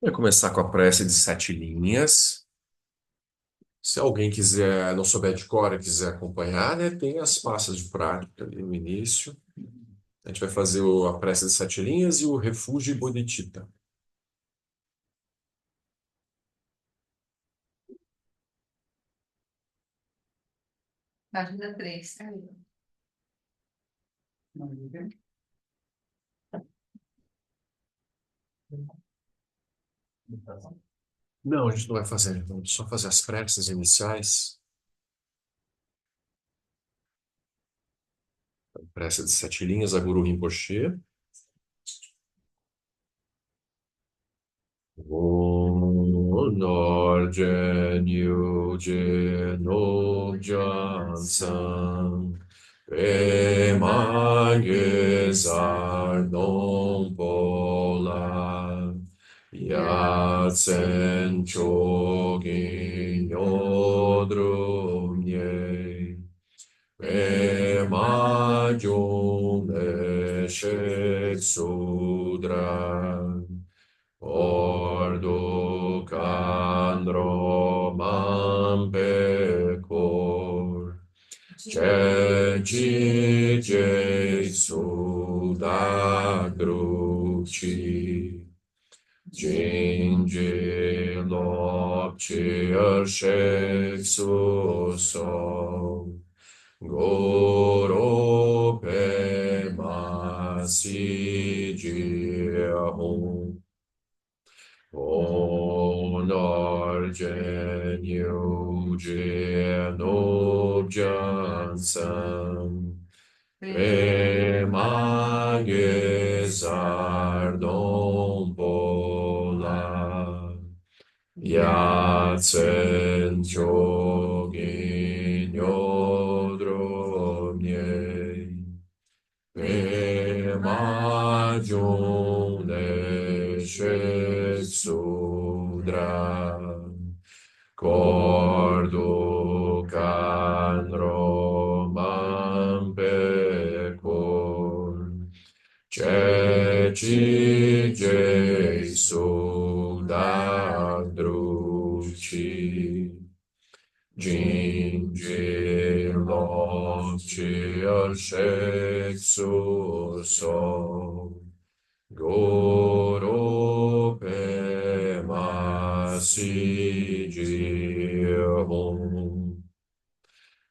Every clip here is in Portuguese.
Vai começar com a prece de 7 linhas. Se alguém quiser, não souber de cor e quiser acompanhar, né, tem as passas de prática ali no início. A gente vai fazer a prece de 7 linhas e o refúgio Bodhicitta. Página 3. Não, a gente não vai fazer, vamos só fazer as preces iniciais. Prece de 7 linhas a Guru Rinpoche. Norjen Yuje Nogjansan Emangezar non pola Yatsen Chogin Yodrumye Emajun Eshek Sudra Ordo Candro Mampecor Ceci Jesu da Cruci Gingi Lopci Arshexuso Goro Pemasi Giahum Onarjen Eugen Objansan Remagezar Dom Pola Yatsen Chogin Yodromye Emajun Eshek Sudra Cordo Canro Mampecor Ceci Jesu Dadruci Gingi Lofci Arshexuso Goro Pemasi Jihom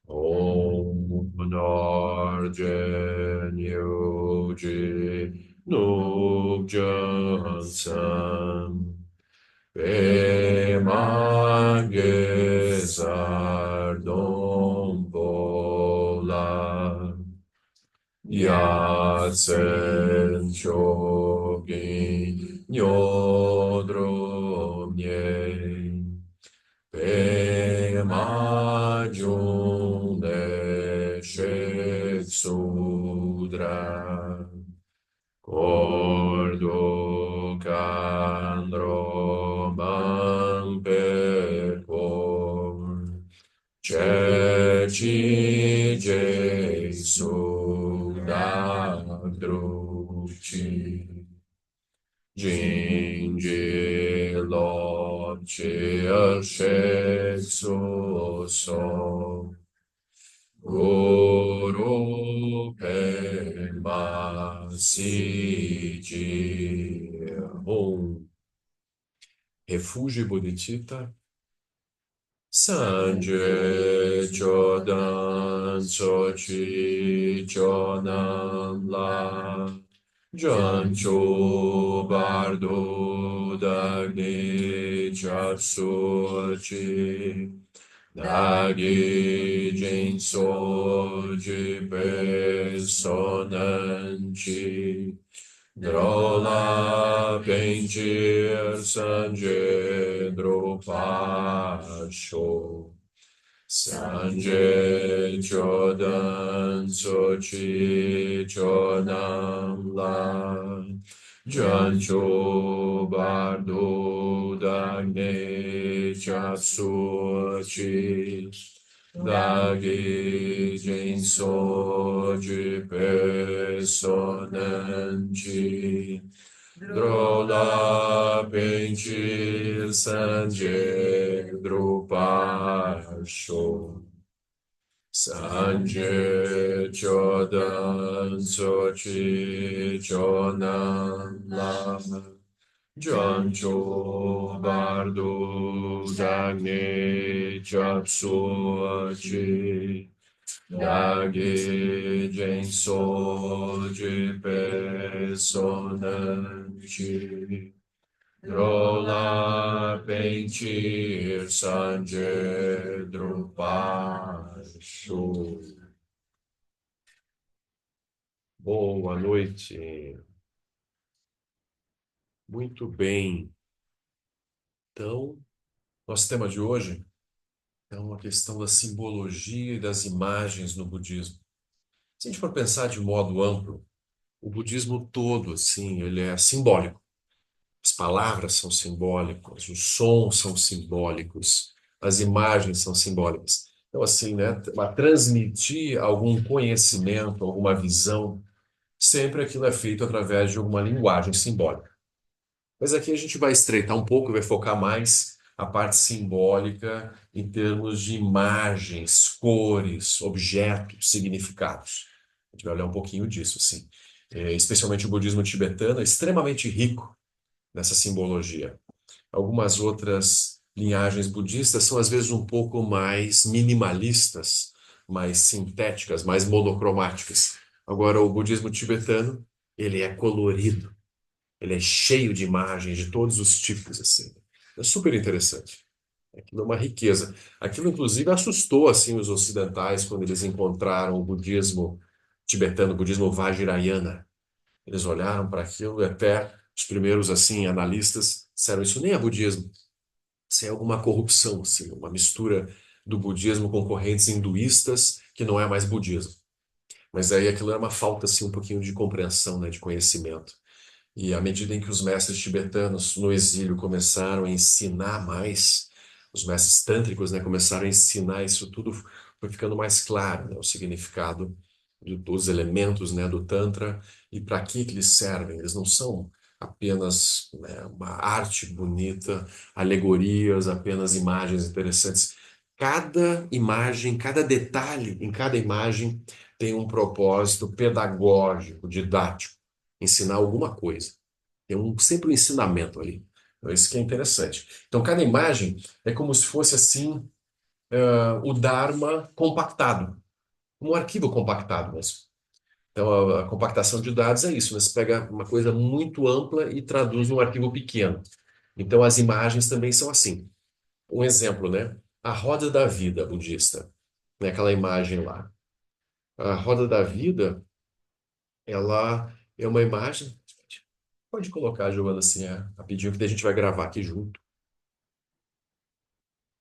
Om Narjen Yoji Nubjansan Pemangezar Dom Pola Yatsen Chogin Nyodromye Pemajun Eshek Sudra Cordo Candro Mampecor Ceci Jesu Dadruci Gingi Lopci Arshexuso Guru Pema Siji Om Refúgio e Bodhicitta Sanje Chodan Sochi Chodam La Jancho Bardo Dagni Chatsochi Dagi Jinso Jipe Sonanchi Drola Pentir Sanje Dropasho Sanje Chodan Sochi Chodam La Jancho Bardo Dagne Chatsuchi Dagi Jinso Jipe Sonanchi Drola Penchir Sanje Drupasho Sanje Chodan Sochi Chonan Lama Jancho Bardo Dagni Chapsuachi Dagi Genso Jipe Sonanchi Drola Pentir Sanje Drupacho. Boa noite. Muito bem. Então, nosso tema de hoje é uma questão da simbologia e das imagens no budismo. Se a gente for pensar de modo amplo, o budismo todo, assim, ele é simbólico. As palavras são simbólicas, os sons são simbólicos, as imagens são simbólicas. Então, assim, né, para transmitir algum conhecimento, alguma visão, sempre aquilo é feito através de alguma linguagem simbólica. Mas aqui a gente vai estreitar um pouco, vai focar mais a parte simbólica em termos de imagens, cores, objetos, significados. A gente vai olhar um pouquinho disso, sim. Especialmente o budismo tibetano é extremamente rico nessa simbologia. Algumas outras linhagens budistas são às vezes um pouco mais minimalistas, mais sintéticas, mais monocromáticas. Agora, o budismo tibetano, ele é colorido, ele é cheio de imagens de todos os tipos, assim. É super interessante. Aquilo é uma riqueza. Aquilo, inclusive, assustou assim os ocidentais quando eles encontraram o budismo tibetano, o budismo Vajrayana. Eles olharam para aquilo e até os primeiros assim analistas disseram isso nem é budismo, isso é alguma corrupção, assim, uma mistura do budismo com correntes hinduístas que não é mais budismo. Mas aí aquilo era uma falta assim um pouquinho de compreensão, né, de conhecimento. E à medida em que os mestres tibetanos no exílio começaram a ensinar mais, os mestres tântricos, né, começaram a ensinar isso tudo, foi ficando mais claro, né, o significado dos elementos, né, do Tantra e para que eles servem. Eles não são apenas, né, uma arte bonita, alegorias, apenas imagens interessantes. Cada imagem, cada detalhe em cada imagem tem um propósito pedagógico, didático, ensinar alguma coisa. Tem sempre um ensinamento ali. Então, isso que é interessante. Então, cada imagem é como se fosse assim, o Dharma compactado, um arquivo compactado mesmo. Então, a compactação de dados é isso, né? Você pega uma coisa muito ampla e traduz num arquivo pequeno. Então, as imagens também são assim. Um exemplo, né? A roda da vida budista, né? Aquela imagem lá. A roda da vida, ela é uma imagem. Pode colocar, Giovana, assim, rapidinho, que daí a gente vai gravar aqui junto.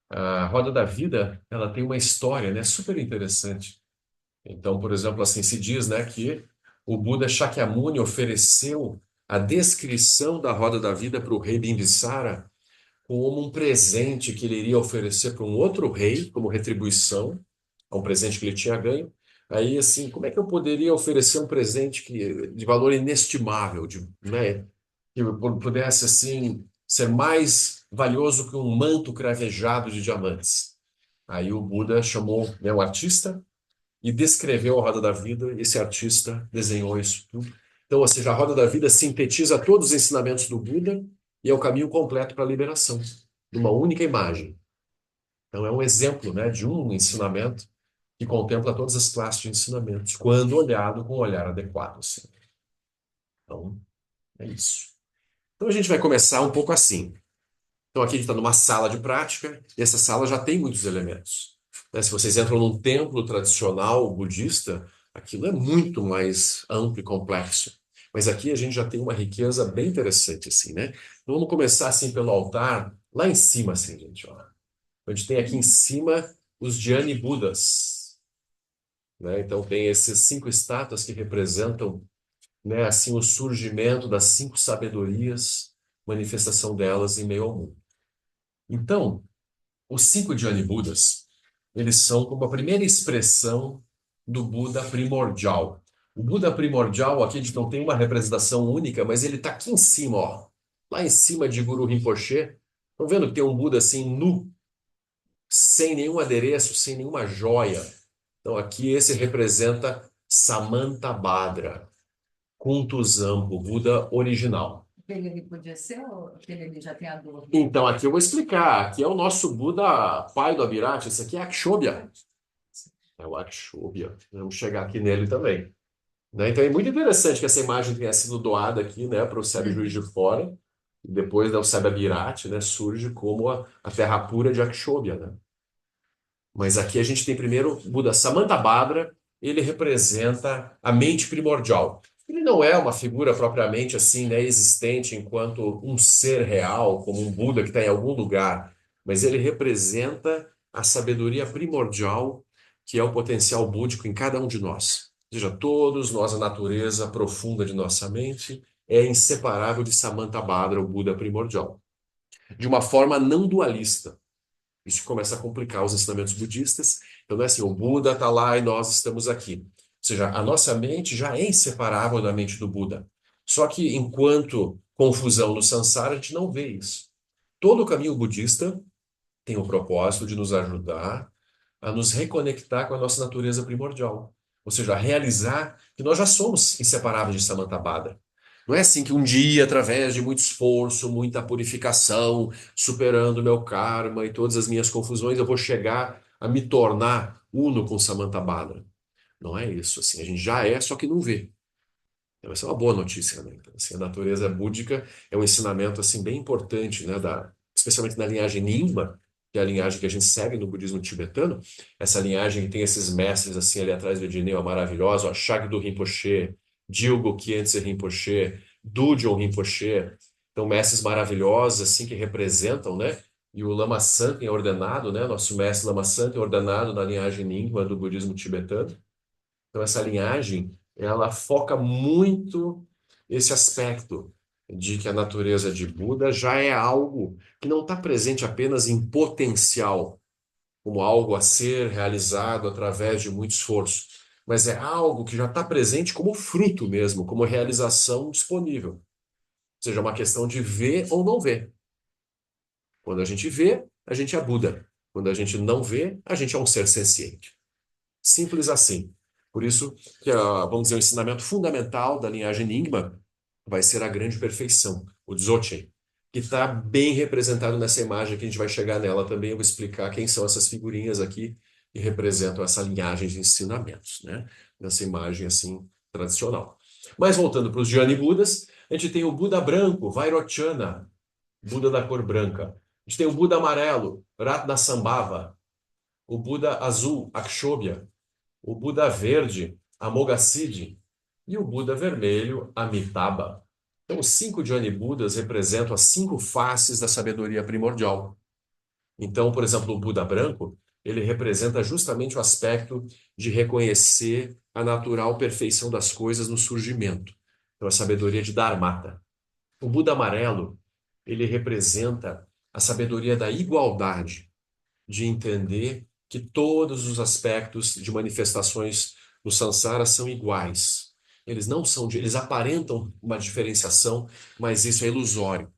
A roda da vida, ela tem uma história, né? Super interessante. Então, por exemplo, assim se diz, né, que o Buda Shakyamuni ofereceu a descrição da roda da vida para o rei Bimbisara como um presente que ele iria oferecer para um outro rei, como retribuição a um presente que ele tinha ganho. Aí, assim, como é que eu poderia oferecer um presente de valor inestimável, né, que pudesse, assim, ser mais valioso que um manto cravejado de diamantes? Aí o Buda chamou, né, o artista e descreveu a roda da vida. Esse artista desenhou isso tudo. Então, ou seja, a roda da vida sintetiza todos os ensinamentos do Buda e é o caminho completo para a liberação, numa única imagem. Então, é um exemplo, né, de um ensinamento que contempla todas as classes de ensinamentos, quando olhado com o olhar adequado. Assim. Então, é isso. Então, a gente vai começar um pouco assim. Então, aqui a gente está numa sala de prática, e essa sala já tem muitos elementos. Né? Se vocês entram num templo tradicional budista, aquilo é muito mais amplo e complexo. Mas aqui a gente já tem uma riqueza bem interessante, assim, né? Então, vamos começar, assim, pelo altar, lá em cima, assim, gente, ó. A gente tem aqui em cima os Dhyani Budas, né? Então, tem esses 5 estátuas que representam, né, assim, o surgimento das 5 sabedorias, manifestação delas em meio ao mundo. Então, os 5 Dhyani Budas, eles são como a primeira expressão do Buda primordial. O Buda primordial, aqui a gente não tem uma representação única, mas ele está aqui em cima, ó. Lá em cima de Guru Rinpoche. Estão vendo que tem um Buda assim, nu, sem nenhum adereço, sem nenhuma joia. Então aqui esse representa Samantabhadra, Kuntuzampo, o Buda original. Aquele ali podia ser ou aquele ali já tem a dor? Então aqui eu vou explicar. Aqui é o nosso Buda pai do Abhirati. Esse aqui é Akshobhya. É o Akshobhya. Vamos chegar aqui nele também. Né? Então é muito interessante que essa imagem tenha sido doada aqui, né, para o Sebe Juiz de Fora. E depois, né, o Sebe Abhirati, né, surge como a terra pura de Akshobhya, né? Mas aqui a gente tem primeiro o Buda Samantabhadra, ele representa a mente primordial. Ele não é uma figura propriamente assim, né, existente enquanto um ser real, como um Buda que está em algum lugar, mas ele representa a sabedoria primordial, que é o potencial búdico em cada um de nós. Ou seja, todos nós, a natureza profunda de nossa mente é inseparável de Samantabhadra, o Buda primordial, de uma forma não dualista. Isso começa a complicar os ensinamentos budistas. Então, não é assim, o Buda está lá e nós estamos aqui. Ou seja, a nossa mente já é inseparável da mente do Buda. Só que, enquanto confusão no samsara, a gente não vê isso. Todo o caminho budista tem o propósito de nos ajudar a nos reconectar com a nossa natureza primordial. Ou seja, a realizar que nós já somos inseparáveis de Samantabhadra. Não é assim que um dia, através de muito esforço, muita purificação, superando o meu karma e todas as minhas confusões, eu vou chegar a me tornar uno com Samantabhadra. Não é isso, assim, a gente já é, só que não vê. Então, essa é uma boa notícia, né? Então, assim, a natureza búdica é um ensinamento assim bem importante, né, especialmente na linhagem Nyingma, que é a linhagem que a gente segue no budismo tibetano. Essa linhagem que tem esses mestres assim ali atrás do Ednei, maravilhosos, ó, Shagdu Rinpoche, Dilgo Khyentse Rinpoche, Dudjom Rinpoche. Então, mestres maravilhosos assim que representam, né? E o Lama Santen é ordenado, né? Nosso mestre Lama Santen é ordenado na linhagem Nyingma do budismo tibetano. Então, essa linhagem, ela foca muito esse aspecto de que a natureza de Buda já é algo que não está presente apenas em potencial, como algo a ser realizado através de muito esforço, mas é algo que já está presente como fruto mesmo, como realização disponível. Ou seja, é uma questão de ver ou não ver. Quando a gente vê, a gente é Buda. Quando a gente não vê, a gente é um ser senciente. Simples assim. Por isso que, vamos dizer, o ensinamento fundamental da linhagem Nyingma vai ser a grande perfeição, o Dzogchen, que está bem representado nessa imagem que a gente vai chegar nela também. Eu vou explicar quem são essas figurinhas aqui que representam essa linhagem de ensinamentos, né? Nessa imagem assim tradicional. Mas voltando para os Jnani Budas, a gente tem o Buda branco, Vairochana, Buda da cor branca. A gente tem o Buda amarelo, Ratnasambhava, o Buda azul, Akshobhya, o Buda verde, Amoghasiddhi, e o Buda vermelho, Amitabha. Então, os 5 Jnani Budas representam as 5 faces da sabedoria primordial. Então, por exemplo, o Buda branco, ele representa justamente o aspecto de reconhecer a natural perfeição das coisas no surgimento. Então, a sabedoria de Dharmata. O Buda amarelo, ele representa a sabedoria da igualdade, de entender que todos os aspectos de manifestações no samsara são iguais. Eles não são, eles aparentam uma diferenciação, mas isso é ilusório.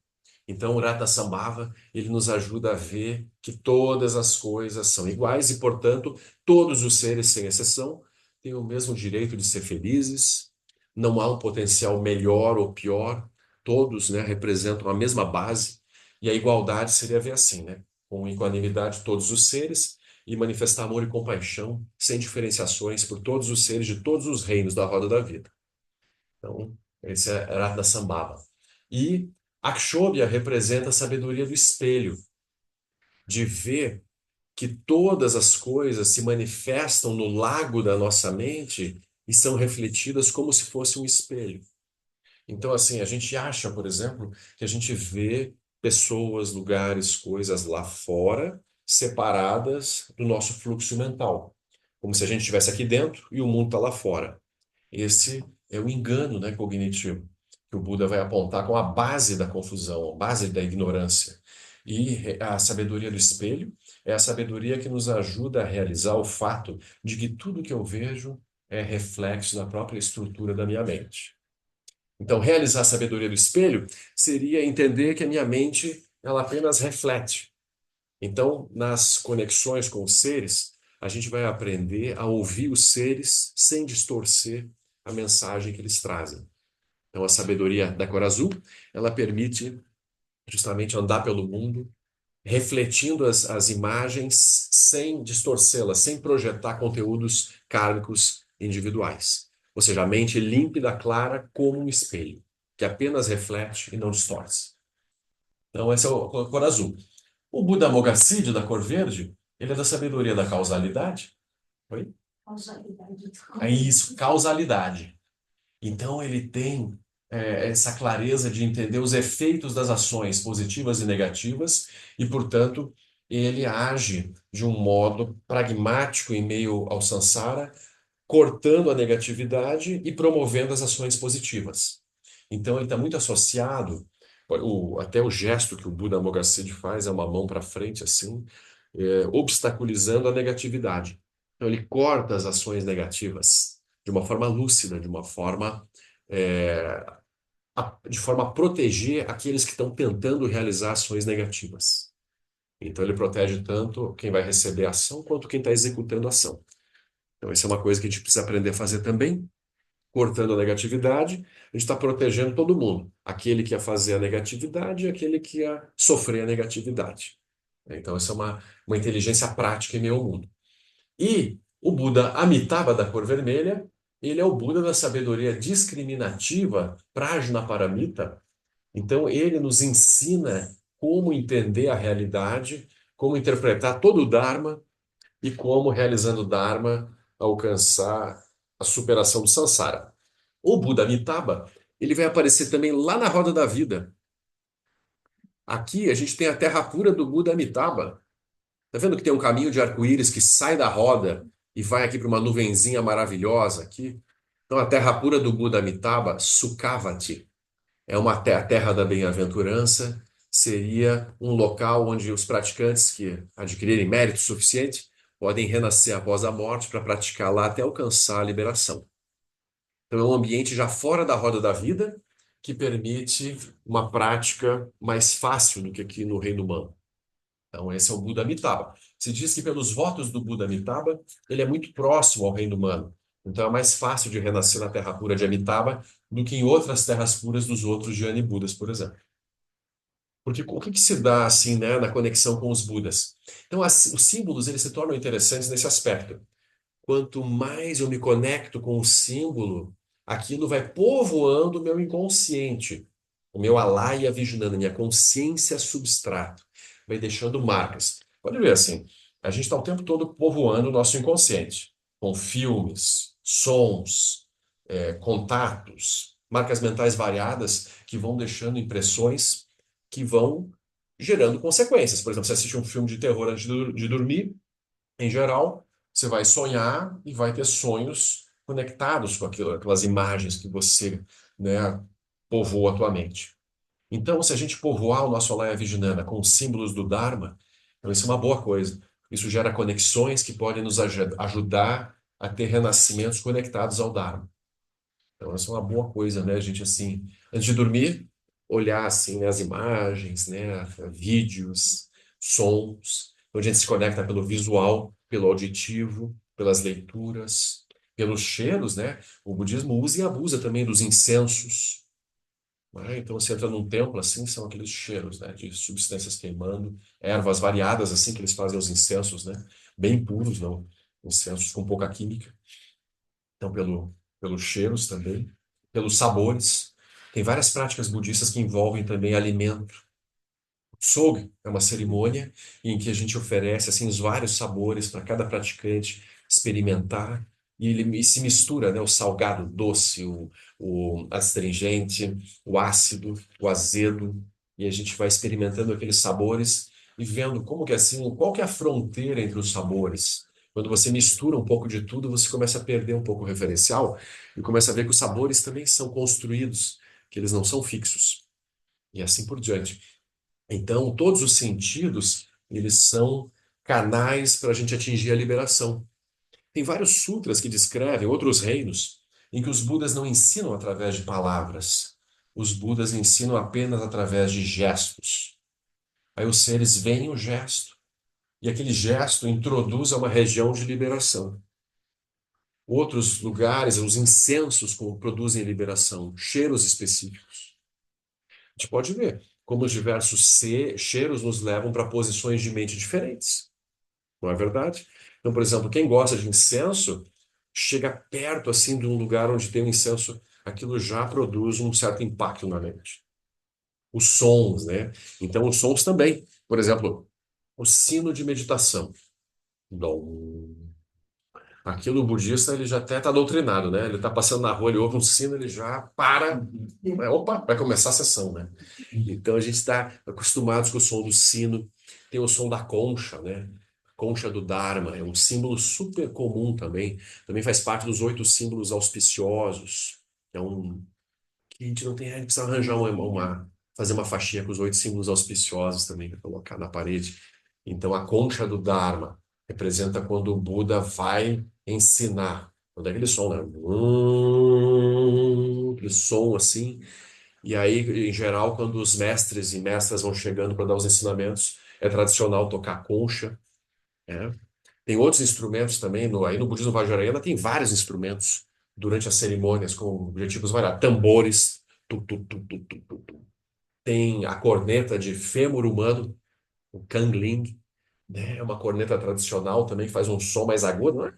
Então, o Rata Sambhava, ele nos ajuda a ver que todas as coisas são iguais e, portanto, todos os seres, sem exceção, têm o mesmo direito de ser felizes. Não há um potencial melhor ou pior. Todos, né, representam a mesma base. E a igualdade seria ver assim, né? Com equanimidade todos os seres e manifestar amor e compaixão sem diferenciações por todos os seres de todos os reinos da roda da vida. Então, esse é Ratna Sambhava. E Akshobhya representa a sabedoria do espelho, de ver que todas as coisas se manifestam no lago da nossa mente e são refletidas como se fosse um espelho. Então, assim, a gente acha, por exemplo, que a gente vê pessoas, lugares, coisas lá fora separadas do nosso fluxo mental, como se a gente estivesse aqui dentro e o mundo está lá fora. Esse é o engano, né, cognitivo, que o Buda vai apontar como a base da confusão, a base da ignorância. E a sabedoria do espelho é a sabedoria que nos ajuda a realizar o fato de que tudo que eu vejo é reflexo da própria estrutura da minha mente. Então, realizar a sabedoria do espelho seria entender que a minha mente ela apenas reflete. Então, nas conexões com os seres, a gente vai aprender a ouvir os seres sem distorcer a mensagem que eles trazem. Então, a sabedoria da cor azul, ela permite justamente andar pelo mundo, refletindo as imagens sem distorcê-las, sem projetar conteúdos kármicos individuais. Ou seja, a mente límpida, clara, como um espelho, que apenas reflete e não distorce. Então, esse é a cor azul. O Buda Mogassidi, da cor verde, ele é da sabedoria da causalidade. Oi? Causalidade. É isso, causalidade. Então, ele tem essa clareza de entender os efeitos das ações positivas e negativas e, portanto, ele age de um modo pragmático em meio ao samsara, cortando a negatividade e promovendo as ações positivas. Então, ele está muito associado, até o gesto que o Buda Mogassidi faz é uma mão para frente, assim, obstaculizando a negatividade. Então, ele corta as ações negativas de uma forma lúcida, é, de forma a proteger aqueles que estão tentando realizar ações negativas. Então, ele protege tanto quem vai receber a ação quanto quem está executando a ação. Então, isso é uma coisa que a gente precisa aprender a fazer também. Cortando a negatividade, a gente está protegendo todo mundo. Aquele que ia fazer a negatividade e aquele que ia sofrer a negatividade. Então, isso é uma inteligência prática em meio ao mundo. E o Buda Amitabha, da cor vermelha, ele é o Buda da sabedoria discriminativa, Prajnaparamita. Então, ele nos ensina como entender a realidade, como interpretar todo o Dharma e como, realizando o Dharma, alcançar a superação do samsara. O Buda Amitabha, ele vai aparecer também lá na roda da vida. Aqui a gente tem a terra pura do Buda Amitabha. Tá vendo que tem um caminho de arco-íris que sai da roda e vai aqui para uma nuvenzinha maravilhosa aqui? Então a terra pura do Buda Amitabha, Sukhavati, é uma a terra da bem-aventurança, seria um local onde os praticantes que adquirirem mérito suficiente podem renascer após a morte para praticar lá até alcançar a liberação. Então, é um ambiente já fora da roda da vida que permite uma prática mais fácil do que aqui no reino humano. Então, esse é o Buda Amitabha. Se diz que pelos votos do Buda Amitabha, ele é muito próximo ao reino humano. Então, é mais fácil de renascer na terra pura de Amitabha do que em outras terras puras dos outros Jnana Budas, por exemplo. Porque o que se dá assim, né, na conexão com os Budas? Então, os símbolos eles se tornam interessantes nesse aspecto. Quanto mais eu me conecto com o símbolo, aquilo vai povoando o meu inconsciente, o meu alaya vijnana, minha consciência substrato, vai deixando marcas. Pode ver assim, a gente está o tempo todo povoando o nosso inconsciente, com filmes, sons, contatos, marcas mentais variadas que vão deixando impressões que vão gerando consequências. Por exemplo, você assiste um filme de terror antes de dormir, em geral, você vai sonhar e vai ter sonhos conectados com aquilo, aquelas imagens que você, né, povoa a tua mente. Então, se a gente povoar o nosso Alaya Vijnana com os símbolos do Dharma, então isso é uma boa coisa. Isso gera conexões que podem nos ajudar a ter renascimentos conectados ao Dharma. Então, essa é uma boa coisa, né, a gente, assim, antes de dormir, olhar, assim, né, as imagens, né, vídeos, sons, onde a gente se conecta pelo visual, pelo auditivo, pelas leituras, pelos cheiros, né? O budismo usa e abusa também dos incensos, né? Então, você entra num templo, assim, são aqueles cheiros, né, de substâncias queimando, ervas variadas, assim, que eles fazem os incensos, né? Bem puros, não? Incensos com pouca química. Então, pelos cheiros também, pelos sabores. Tem várias práticas budistas que envolvem também alimento. Tsog é uma cerimônia em que a gente oferece assim os vários sabores para cada praticante experimentar e ele se mistura, né, o salgado, o doce, o astringente, o ácido, o azedo e a gente vai experimentando aqueles sabores e vendo como que assim, qual que é a fronteira entre os sabores. Quando você mistura um pouco de tudo, você começa a perder um pouco o referencial e começa a ver que os sabores também são construídos, que eles não são fixos. E assim por diante. Então, todos os sentidos, eles são canais para a gente atingir a liberação. Tem vários sutras que descrevem outros reinos em que os Budas não ensinam através de palavras. Os Budas ensinam apenas através de gestos. Aí os seres veem o gesto, e aquele gesto introduz a uma região de liberação. Outros lugares, os incensos produzem liberação, cheiros específicos. A gente pode ver como os diversos cheiros nos levam para posições de mente diferentes. Não é verdade? Então, por exemplo, quem gosta de incenso, chega perto assim de um lugar onde tem um incenso, aquilo já produz um certo impacto na mente. Os sons, né? Então, os sons também. Por exemplo, o sino de meditação. Dom. Aquilo, o budista, ele já até está doutrinado, né? Ele está passando na rua, ele ouve um sino, ele já para. Opa, vai começar a sessão, né? Então a gente está acostumados com o som do sino, tem o som da concha, né? Concha do Dharma, é um símbolo super comum também. Também faz parte dos 8 símbolos auspiciosos. É um que a gente não tem, a gente precisa arranjar fazer uma faixinha com os 8 símbolos auspiciosos também para colocar na parede. Então a concha do Dharma representa quando o Buda vai ensinar. Quando é aquele som, né? Aquele som assim. E aí, em geral, quando os mestres e mestras vão chegando para dar os ensinamentos, é tradicional tocar concha, né? Tem outros instrumentos também, aí no budismo Vajrayana tem vários instrumentos durante as cerimônias com objetivos variados. Tambores, tu, tu, tu, tu, tu, tu, tu. Tem a corneta de fêmur humano, o Kangling, né? É uma corneta tradicional também que faz um som mais agudo, né?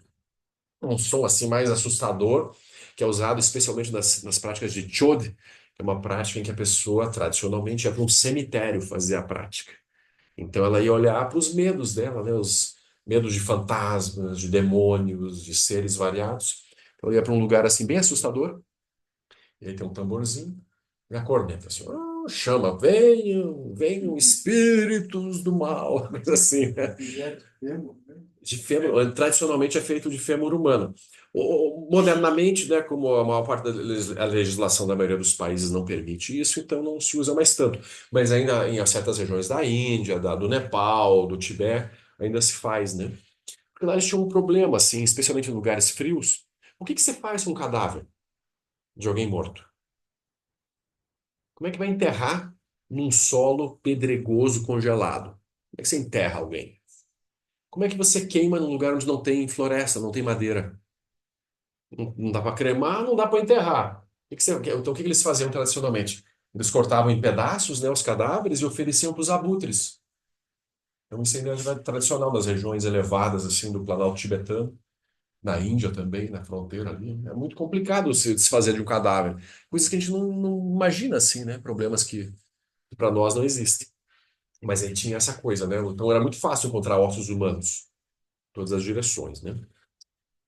Um som assim mais assustador, que é usado especialmente nas práticas de Chode, que é uma prática em que a pessoa tradicionalmente ia para um cemitério fazer a prática. Então ela ia olhar para os medos dela, né? Os medos de fantasmas, de demônios, de seres variados. Então ela ia para um lugar assim bem assustador, e aí tem um tamborzinho e a corneta assim, chama, venham, venham espíritos do mal, coisa assim, né? De fêmur, tradicionalmente é feito de fêmur humano. Modernamente, né, como a maior parte da legislação da maioria dos países não permite isso, então não se usa mais tanto. Mas ainda em certas regiões da Índia, do Nepal, do Tibete, ainda se faz, né? Porque lá eles tinham um problema, assim, especialmente em lugares frios. O que que você faz com um cadáver de alguém morto? Como é que vai enterrar num solo pedregoso congelado? Como é que você enterra alguém? Como é que você queima num lugar onde não tem floresta, não tem madeira? Não dá para cremar, não dá para enterrar. Então, o que que eles faziam tradicionalmente? Eles cortavam em pedaços, né, os cadáveres e ofereciam para os abutres. É um incendiário tradicional das regiões elevadas assim do Planalto tibetano, na Índia também, na fronteira ali. É muito complicado se desfazer de um cadáver. Coisas que a gente não imagina assim, né? Problemas que para nós não existem. Mas aí tinha essa coisa, né? Então era muito fácil encontrar ossos humanos, todas as direções, né?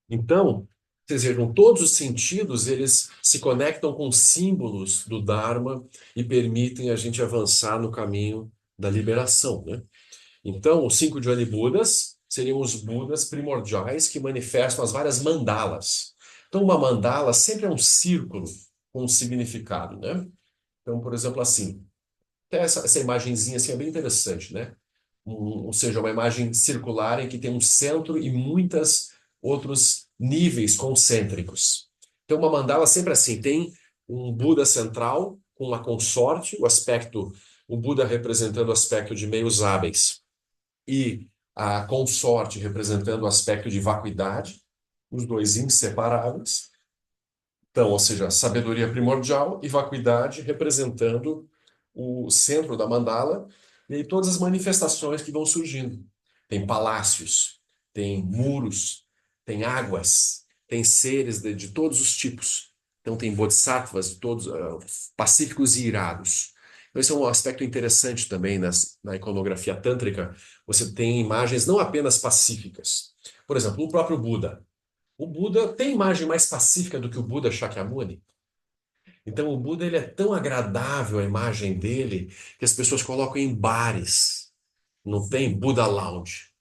Então, vocês vejam, todos os sentidos, eles se conectam com símbolos do Dharma e permitem a gente avançar no caminho da liberação, né? Então, os 5 Jhana Budas seriam os Budas primordiais que manifestam as várias mandalas. Então, uma mandala sempre é um círculo com um significado, né? Então, por exemplo, assim, até essa imagenzinha assim é bem interessante, né? Ou seja, uma imagem circular em que tem um centro e muitas outros níveis concêntricos. Então, uma mandala sempre assim, tem um Buda central com uma consorte, o Buda representando o aspecto de meios hábeis e a consorte representando o aspecto de vacuidade, os dois inseparáveis. Então, ou seja, sabedoria primordial e vacuidade representando o centro da mandala e aí todas as manifestações que vão surgindo. Tem palácios, tem muros, tem águas, tem seres de todos os tipos. Então tem bodhisattvas, todos pacíficos e irados. Então, esse é um aspecto interessante também na iconografia tântrica. Você tem imagens não apenas pacíficas. Por exemplo, o próprio Buda. O Buda tem imagem mais pacífica do que o Buda Shakyamuni. Então o Buda ele é tão agradável a imagem dele que as pessoas colocam em bares. Não tem Buda Lounge.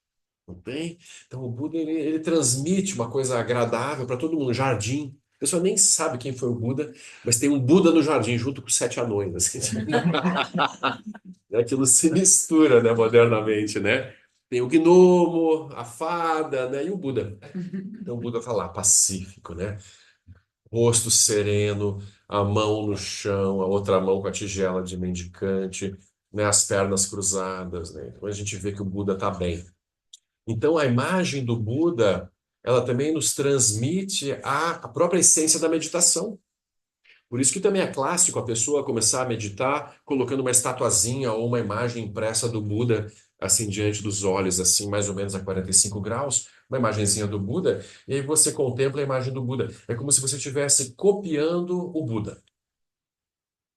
Não tem? Então o Buda ele transmite uma coisa agradável para todo mundo. Um jardim. A pessoa nem sabe quem foi o Buda, mas tem um Buda no jardim junto com 7 anões. Assim. Aquilo se mistura, né, modernamente, né? Tem o gnomo, a fada, né? E o Buda. Então o Buda está lá, pacífico, né? Rosto sereno, a mão no chão, a outra mão com a tigela de mendicante, né? As pernas cruzadas, né? Então a gente vê que o Buda está bem. Então a imagem do Buda, ela também nos transmite a própria essência da meditação. Por isso que também é clássico a pessoa começar a meditar colocando uma estatuazinha ou uma imagem impressa do Buda assim diante dos olhos, assim mais ou menos a 45 graus, uma imagenzinha do Buda, e aí você contempla a imagem do Buda. É como se você estivesse copiando o Buda.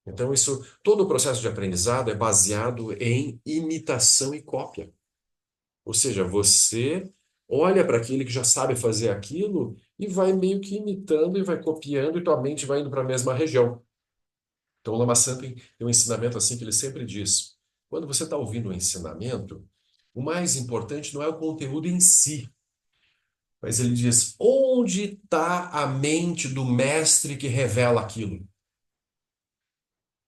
Então isso, todo o processo de aprendizado é baseado em imitação e cópia. Ou seja, você olha para aquele que já sabe fazer aquilo e vai meio que imitando e vai copiando e tua mente vai indo para a mesma região. Então, o Lama Santo tem um ensinamento assim que ele sempre diz: quando você está ouvindo um ensinamento, o mais importante não é o conteúdo em si, mas ele diz onde está a mente do mestre que revela aquilo.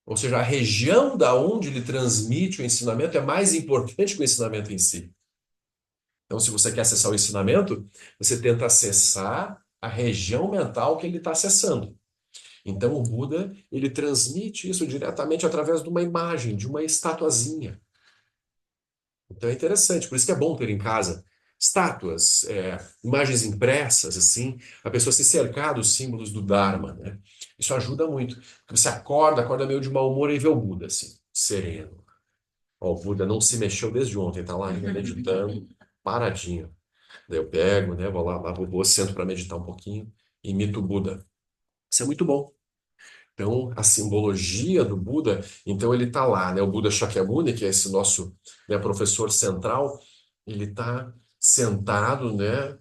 Ou seja, a região da onde ele transmite o ensinamento é mais importante que o ensinamento em si. Então, se você quer acessar o ensinamento, você tenta acessar a região mental que ele está acessando. Então, o Buda, ele transmite isso diretamente através de uma imagem, de uma estatuazinha. Então, é interessante, por isso que é bom ter em casa estátuas, imagens impressas, assim, a pessoa se cercar dos símbolos do Dharma, né? Isso ajuda muito. Porque você acorda meio de mau humor e vê o Buda, assim, sereno. Ó, o Buda não se mexeu desde ontem, tá lá ainda meditando, paradinho. Daí eu pego, né, vou lá, vou, sento para meditar um pouquinho, imito o Buda. Isso é muito bom. Então, a simbologia do Buda, então ele está lá, né? O Buda Shakyamuni, que é esse nosso, né, professor central, ele está sentado, né,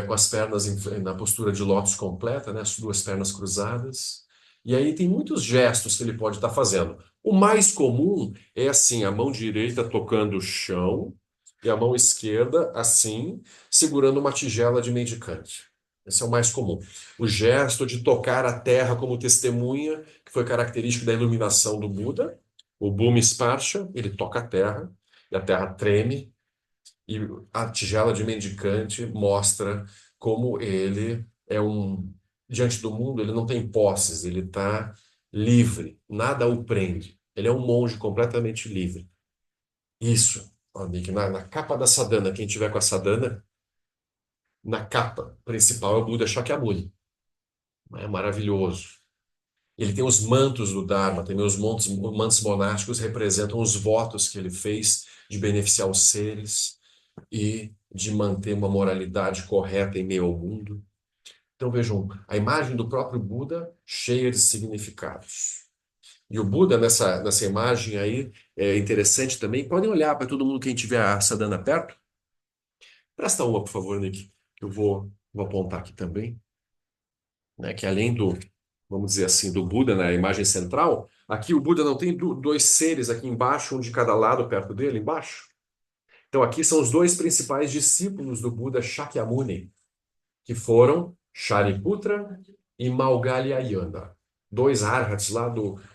com as pernas na postura de lótus completa, né, as duas pernas cruzadas. E aí tem muitos gestos que ele pode estar fazendo. O mais comum é assim, a mão direita tocando o chão e a mão esquerda assim, segurando uma tigela de mendicante. Esse é o mais comum. O gesto de tocar a terra como testemunha, que foi característico da iluminação do Buda. O Bhumi Sparsha, ele toca a terra, e a terra treme, e a tigela de mendicante mostra como ele é um. Diante do mundo, ele não tem posses, ele está livre, nada o prende. Ele é um monge completamente livre. Isso, ó, Nick, na capa da sadhana, quem tiver com a sadhana, na capa principal é o Buda Shakyamuni. É maravilhoso. Ele tem os mantos do Dharma, também os mantos monásticos representam os votos que ele fez de beneficiar os seres e de manter uma moralidade correta em meio ao mundo. Então vejam, a imagem do próprio Buda cheia de significados. E o Buda nessa imagem aí é interessante também. Podem olhar para todo mundo quem tiver a sadhana perto. Presta uma, por favor, Nick, que eu vou apontar aqui também, né? Que além do, vamos dizer assim, do Buda na imagem central, aqui o Buda não tem dois seres aqui embaixo, um de cada lado perto dele, embaixo? Então aqui são os dois principais discípulos do Buda Shakyamuni, que foram Shariputra e Maudgalyayana, dois arhats lá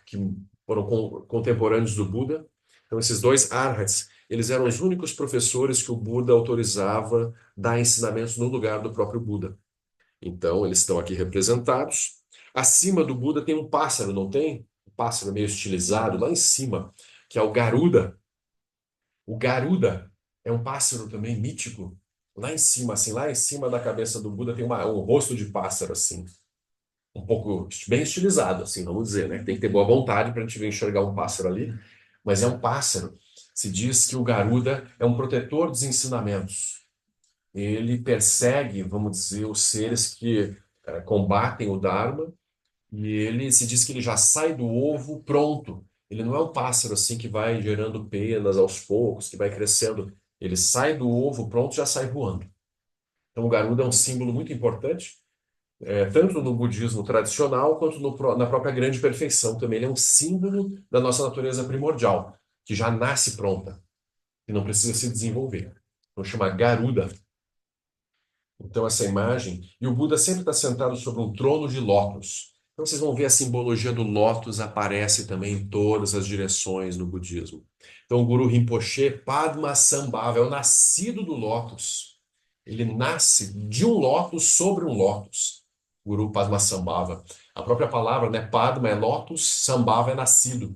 que foram contemporâneos do Buda. Então esses dois arhats, eles eram os únicos professores que o Buda autorizava dar ensinamentos no lugar do próprio Buda. Então, eles estão aqui representados. Acima do Buda tem um pássaro, não tem? Um pássaro meio estilizado lá em cima, que é o Garuda. O Garuda é um pássaro também mítico. Lá em cima, assim, lá em cima da cabeça do Buda tem um rosto de pássaro, assim. Um pouco bem estilizado, assim, vamos dizer, né? Tem que ter boa vontade para a gente ver enxergar um pássaro ali. Mas é um pássaro. Se diz que o Garuda é um protetor dos ensinamentos. Ele persegue, vamos dizer, os seres que combatem o Dharma, e ele se diz que ele já sai do ovo pronto. Ele não é um pássaro assim que vai gerando penas aos poucos, que vai crescendo. Ele sai do ovo pronto e já sai voando. Então o Garuda é um símbolo muito importante, tanto no budismo tradicional quanto na própria grande perfeição também. Ele é um símbolo da nossa natureza primordial, que já nasce pronta, que não precisa se desenvolver. Então chama Garuda. Então, essa imagem. E o Buda sempre está sentado sobre um trono de lótus. Então vocês vão ver a simbologia do lótus aparece também em todas as direções no budismo. Então o Guru Rinpoche Padmasambhava é o nascido do lótus. Ele nasce de um lótus sobre um lótus. Guru Padmasambhava. A própria palavra, né, Padma é lótus, Sambhava é nascido.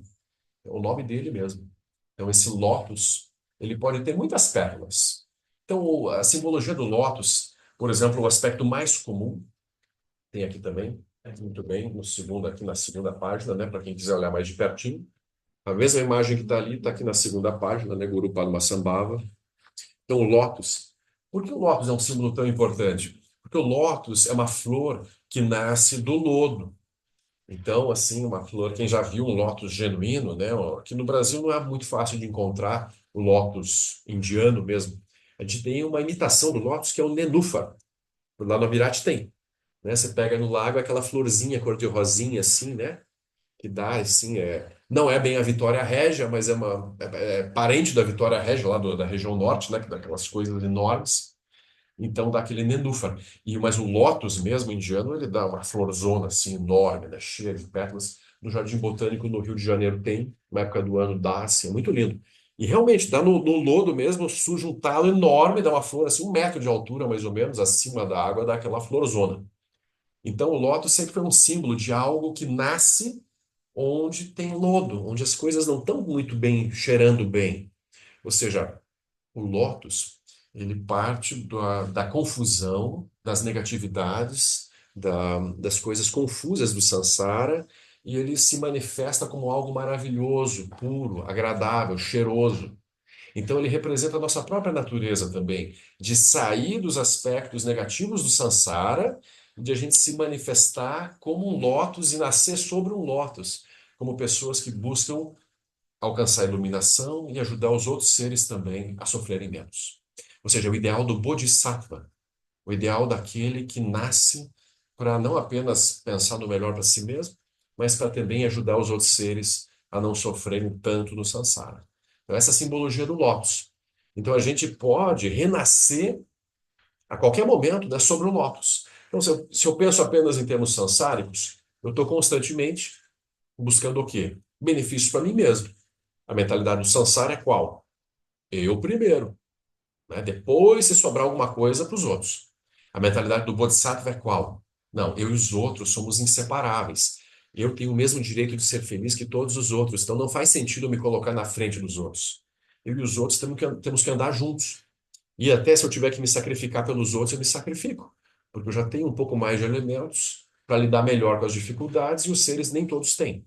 É o nome dele mesmo. Então esse lótus, ele pode ter muitas pérolas. Então a simbologia do lótus, por exemplo, o aspecto mais comum tem aqui também, muito bem, no segundo, aqui na segunda página, né, para quem quiser olhar mais de pertinho. A mesma imagem que está ali, está aqui na segunda página, né, Guru Padmasambhava. Então, o lótus. Por que o lótus é um símbolo tão importante? Porque o lótus é uma flor que nasce do lodo. Então, assim, uma flor, quem já viu um lótus genuíno, né, aqui no Brasil não é muito fácil de encontrar o lótus indiano mesmo. A gente tem uma imitação do lótus que é o nenúfar. Lá no Abirate tem, né? Você pega no lago aquela florzinha cor-de-rosinha assim, né? Que dá assim, não é bem a Vitória Régia, mas é parente da Vitória Régia lá da região norte, né? Que dá aquelas coisas enormes. Então dá aquele nenúfar. Mas o lótus mesmo indiano, ele dá uma florzona assim enorme, né? Cheia de pétalas. No Jardim Botânico no Rio de Janeiro tem, na época do ano dá assim, é muito lindo. E realmente, dá no lodo mesmo, surge um talo enorme, dá uma flor assim, 1 metro de altura, mais ou menos, acima da água, dá aquela florzona. Então, o lótus sempre foi um símbolo de algo que nasce onde tem lodo, onde as coisas não estão muito bem, cheirando bem. Ou seja, o lótus, ele parte da confusão, das negatividades, das coisas confusas do samsara, e ele se manifesta como algo maravilhoso, puro, agradável, cheiroso. Então, ele representa a nossa própria natureza também, de sair dos aspectos negativos do samsara, de a gente se manifestar como um lótus e nascer sobre um lótus, como pessoas que buscam alcançar a iluminação e ajudar os outros seres também a sofrerem menos. Ou seja, o ideal do Bodhisattva, o ideal daquele que nasce para não apenas pensar no melhor para si mesmo, mas para também ajudar os outros seres a não sofrerem tanto no samsara. Então, essa é a simbologia do lótus. Então, a gente pode renascer a qualquer momento, né, sobre o lótus. Então, se eu penso apenas em termos sansáricos, eu estou constantemente buscando o quê? Benefícios para mim mesmo. A mentalidade do samsara é qual? Eu primeiro, né? Depois, se sobrar alguma coisa, para os outros. A mentalidade do Bodhisattva é qual? Não, eu e os outros somos inseparáveis. Eu tenho o mesmo direito de ser feliz que todos os outros, então não faz sentido eu me colocar na frente dos outros. Eu e os outros temos que andar juntos. E até se eu tiver que me sacrificar pelos outros, eu me sacrifico, porque eu já tenho um pouco mais de elementos para lidar melhor com as dificuldades e os seres nem todos têm.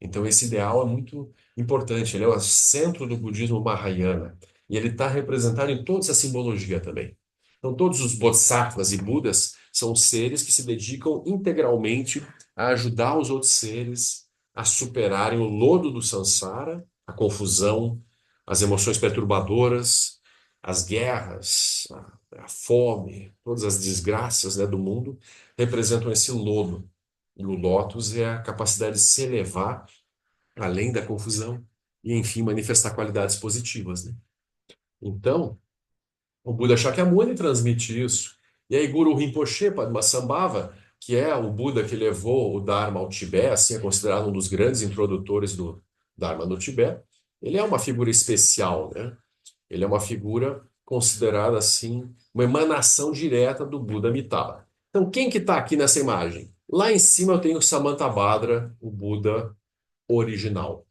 Então, esse ideal é muito importante. Ele é o centro do budismo Mahayana. E ele está representado em toda essa simbologia também. Então, todos os bodhisattvas e budas são seres que se dedicam integralmente a ajudar os outros seres a superarem o lodo do samsara, a confusão, as emoções perturbadoras, as guerras, a fome, todas as desgraças, né, do mundo representam esse lodo. E o lótus é a capacidade de se elevar além da confusão e, enfim, manifestar qualidades positivas, né? Então, o Buda Shakyamuni transmite isso. E aí, Guru Rinpoche Padmasambhava, que é o Buda que levou o Dharma ao Tibete, assim é considerado um dos grandes introdutores do Dharma no Tibete, ele é uma figura especial, né? Ele é uma figura considerada, assim, uma emanação direta do Buda Amitabha. Então, quem que está aqui nessa imagem? Lá em cima eu tenho Samantabhadra, o Buda original.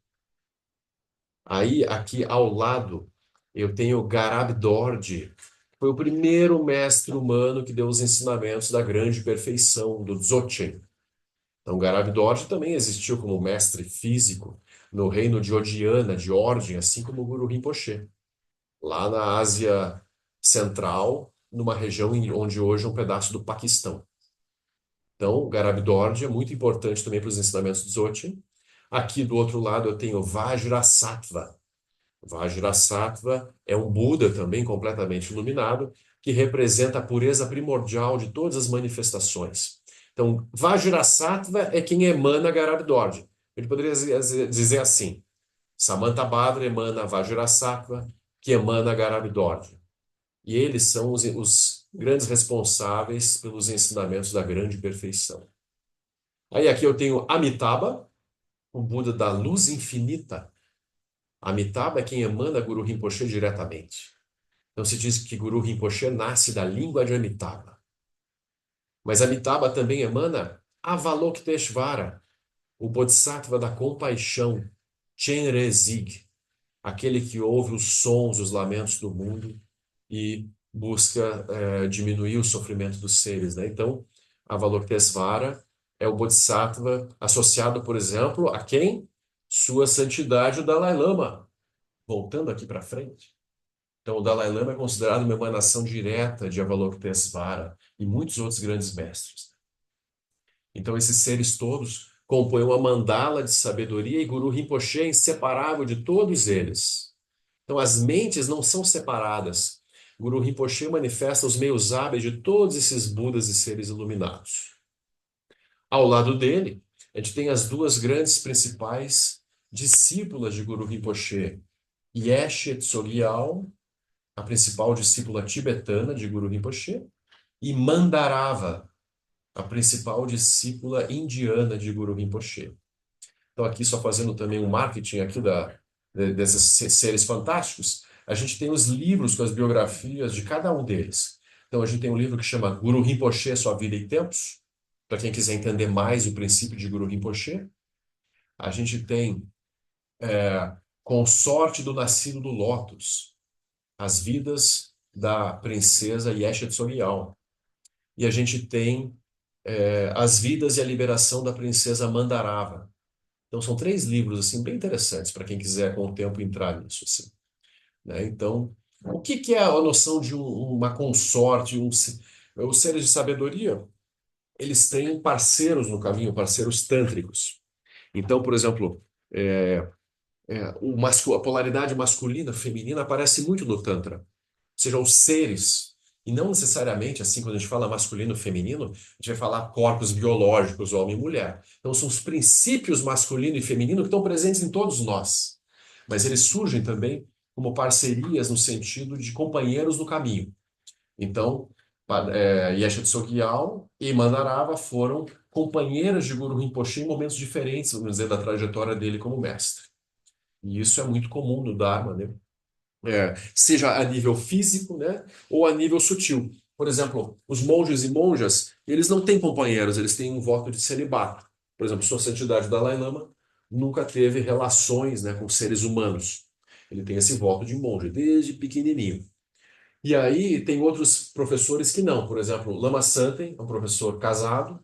Aí, aqui ao lado, eu tenho Garab Dorje, que foi o primeiro mestre humano que deu os ensinamentos da grande perfeição, do Dzogchen. Então, Garab Dorje também existiu como mestre físico no reino de Odiana, de Ordem, assim como o Guru Rinpoche, lá na Ásia Central, numa região onde hoje é um pedaço do Paquistão. Então, o Garab Dorje é muito importante também para os ensinamentos do Dzogchen. Aqui do outro lado eu tenho Vajrasattva. Vajrasattva é um Buda também completamente iluminado, que representa a pureza primordial de todas as manifestações. Então, Vajrasattva é quem emana Garabdorje. Ele poderia dizer assim: Samantabhadra emana Vajrasattva, que emana Garabdorje. E eles são os grandes responsáveis pelos ensinamentos da grande perfeição. Aí aqui eu tenho Amitabha, o Buda da luz infinita. Amitabha é quem emana Guru Rinpoche diretamente. Então se diz que Guru Rinpoche nasce da língua de Amitabha. Mas Amitabha também emana Avalokiteshvara, o Bodhisattva da compaixão, Chenrezig, aquele que ouve os sons, os lamentos do mundo e busca diminuir o sofrimento dos seres, né? Então, Avalokitesvara é o Bodhisattva associado, por exemplo, a quem? Sua Santidade, o Dalai Lama. Voltando aqui para frente. Então, o Dalai Lama é considerado uma emanação direta de Avalokitesvara e muitos outros grandes mestres. Então, esses seres todos compõem uma mandala de sabedoria e Guru Rinpoche é inseparável de todos eles. Então, as mentes não são separadas. Guru Rinpoche manifesta os meios hábeis de todos esses Budas e seres iluminados. Ao lado dele, a gente tem as duas grandes principais discípulas de Guru Rinpoche, Yeshe Tsogyal, a principal discípula tibetana de Guru Rinpoche, e Mandarava, a principal discípula indiana de Guru Rinpoche. Então, aqui só fazendo também um marketing aqui desses seres fantásticos, a gente tem os livros com as biografias de cada um deles. Então, a gente tem um livro que chama Guru Rinpoche, Sua Vida e Tempos, para quem quiser entender mais o princípio de Guru Rinpoche. A gente tem Consorte do Nascido do Lótus, as vidas da princesa Yeshe Tsogyal. E a gente tem As Vidas e a Liberação da Princesa Mandarava. Então, são três livros assim bem interessantes para quem quiser, com o tempo, entrar nisso. Assim, né? Então, o que, que é a noção de uma consorte? Os seres de sabedoria, eles têm parceiros no caminho, parceiros tântricos. Então, por exemplo, a polaridade masculina, feminina aparece muito no Tantra. Ou seja, os seres, e não necessariamente, assim, quando a gente fala masculino e feminino, a gente vai falar corpos biológicos, homem e mulher. Então, são os princípios masculino e feminino que estão presentes em todos nós. Mas eles surgem também como parcerias no sentido de companheiros no caminho. Então, Yeshe Tsogyal e Mandarava foram companheiras de Guru Rinpoche em momentos diferentes, vamos dizer, da trajetória dele como mestre. E isso é muito comum no Dharma, né? Seja a nível físico, né, ou a nível sutil. Por exemplo, os monges e monjas, eles não têm companheiros, eles têm um voto de celibato. Por exemplo, Sua Santidade Dalai Lama nunca teve relações, né, com seres humanos. Ele tem esse voto de monge desde pequenininho. E aí tem outros professores que não. Por exemplo, Lama Santen é um professor casado,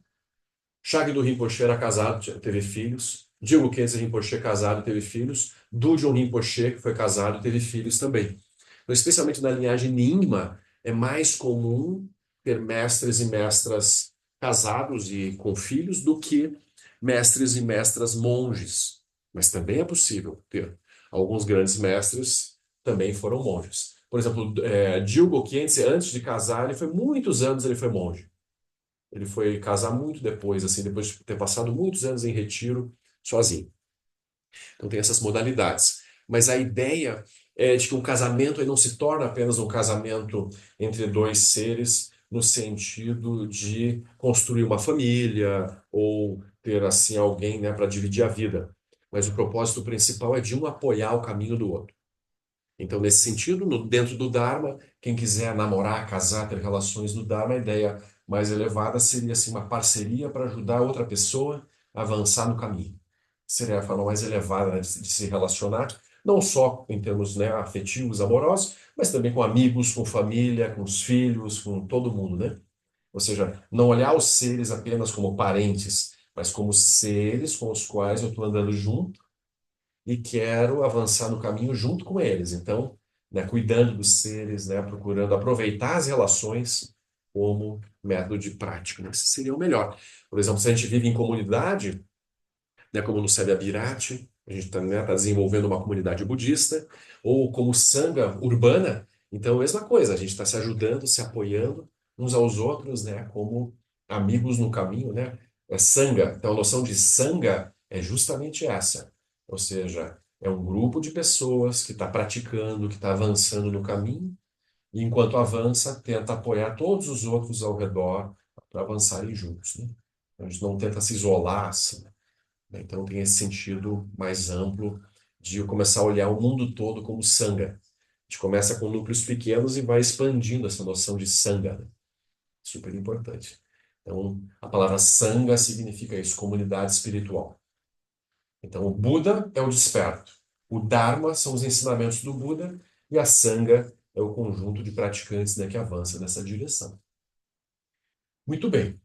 Shagdu Rinpoche era casado, teve filhos. Dilgo Khyentse Rinpoche casado, teve filhos. Dudjom Rinpoche, que foi casado, teve filhos também. Então, especialmente na linhagem Nyingma, é mais comum ter mestres e mestras casados e com filhos do que mestres e mestras monges. Mas também é possível ter. Alguns grandes mestres também foram monges. Por exemplo, Dilgo Khyentse, antes de casar, ele foi muitos anos ele foi monge. Ele foi casar muito depois, assim, depois de ter passado muitos anos em retiro sozinho. Então tem essas modalidades. Mas a ideia é de que um casamento aí não se torna apenas um casamento entre dois seres no sentido de construir uma família ou ter assim alguém, né, para dividir a vida. Mas o propósito principal é de um apoiar o caminho do outro. Então, nesse sentido, dentro do Dharma, quem quiser namorar, casar, ter relações no Dharma, a ideia mais elevada seria assim, uma parceria para ajudar outra pessoa a avançar no caminho. Seria a forma mais elevada, né, de se relacionar, não só em termos, né, afetivos, amorosos, mas também com amigos, com família, com os filhos, com todo mundo, né? Ou seja, não olhar os seres apenas como parentes, mas como seres com os quais eu estou andando junto e quero avançar no caminho junto com eles. Então, né, cuidando dos seres, né, procurando aproveitar as relações como método de prática. Né? Isso seria o melhor. Por exemplo, se a gente vive em comunidade, né, como no Sevia Birati, a gente está, né, tá desenvolvendo uma comunidade budista, ou como sangha urbana, então, a mesma coisa, a gente está se ajudando, se apoiando uns aos outros, né, como amigos no caminho, né? É sangha. Então, a noção de sangha é justamente essa. Ou seja, é um grupo de pessoas que está praticando, que está avançando no caminho, e enquanto avança, tenta apoiar todos os outros ao redor para avançarem juntos, né? A gente não tenta se isolar assim, né? Então tem esse sentido mais amplo de eu começar a olhar o mundo todo como sanga. A gente começa com núcleos pequenos e vai expandindo essa noção de sanga, né? Super importante. Então, a palavra sanga significa isso, comunidade espiritual. Então, o Buda é o desperto. O Dharma são os ensinamentos do Buda e a Sangha é o conjunto de praticantes, né, que avança nessa direção. Muito bem.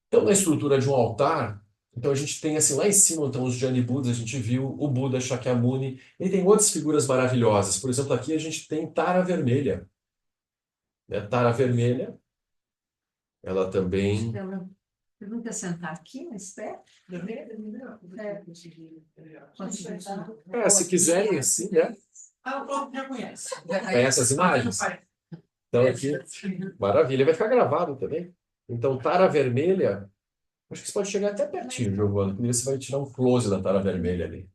Então, na estrutura de um altar, então a gente tem assim lá em cima, então os Jani Budas, a gente viu o Buda Shakyamuni, e tem outras figuras maravilhosas. Por exemplo, aqui a gente tem Tara Vermelha, né? Tara Vermelha, ela também. Ela pergunta sentar aqui, mais perto. Pode sentar. Se quiserem, assim, né? Ah, o próprio já conhece. Essas imagens. Então aqui, maravilha, vai ficar gravado também. Então, Tara Vermelha, acho que você pode chegar até pertinho, Giovanni, porque você vai tirar um close da Tara Vermelha ali,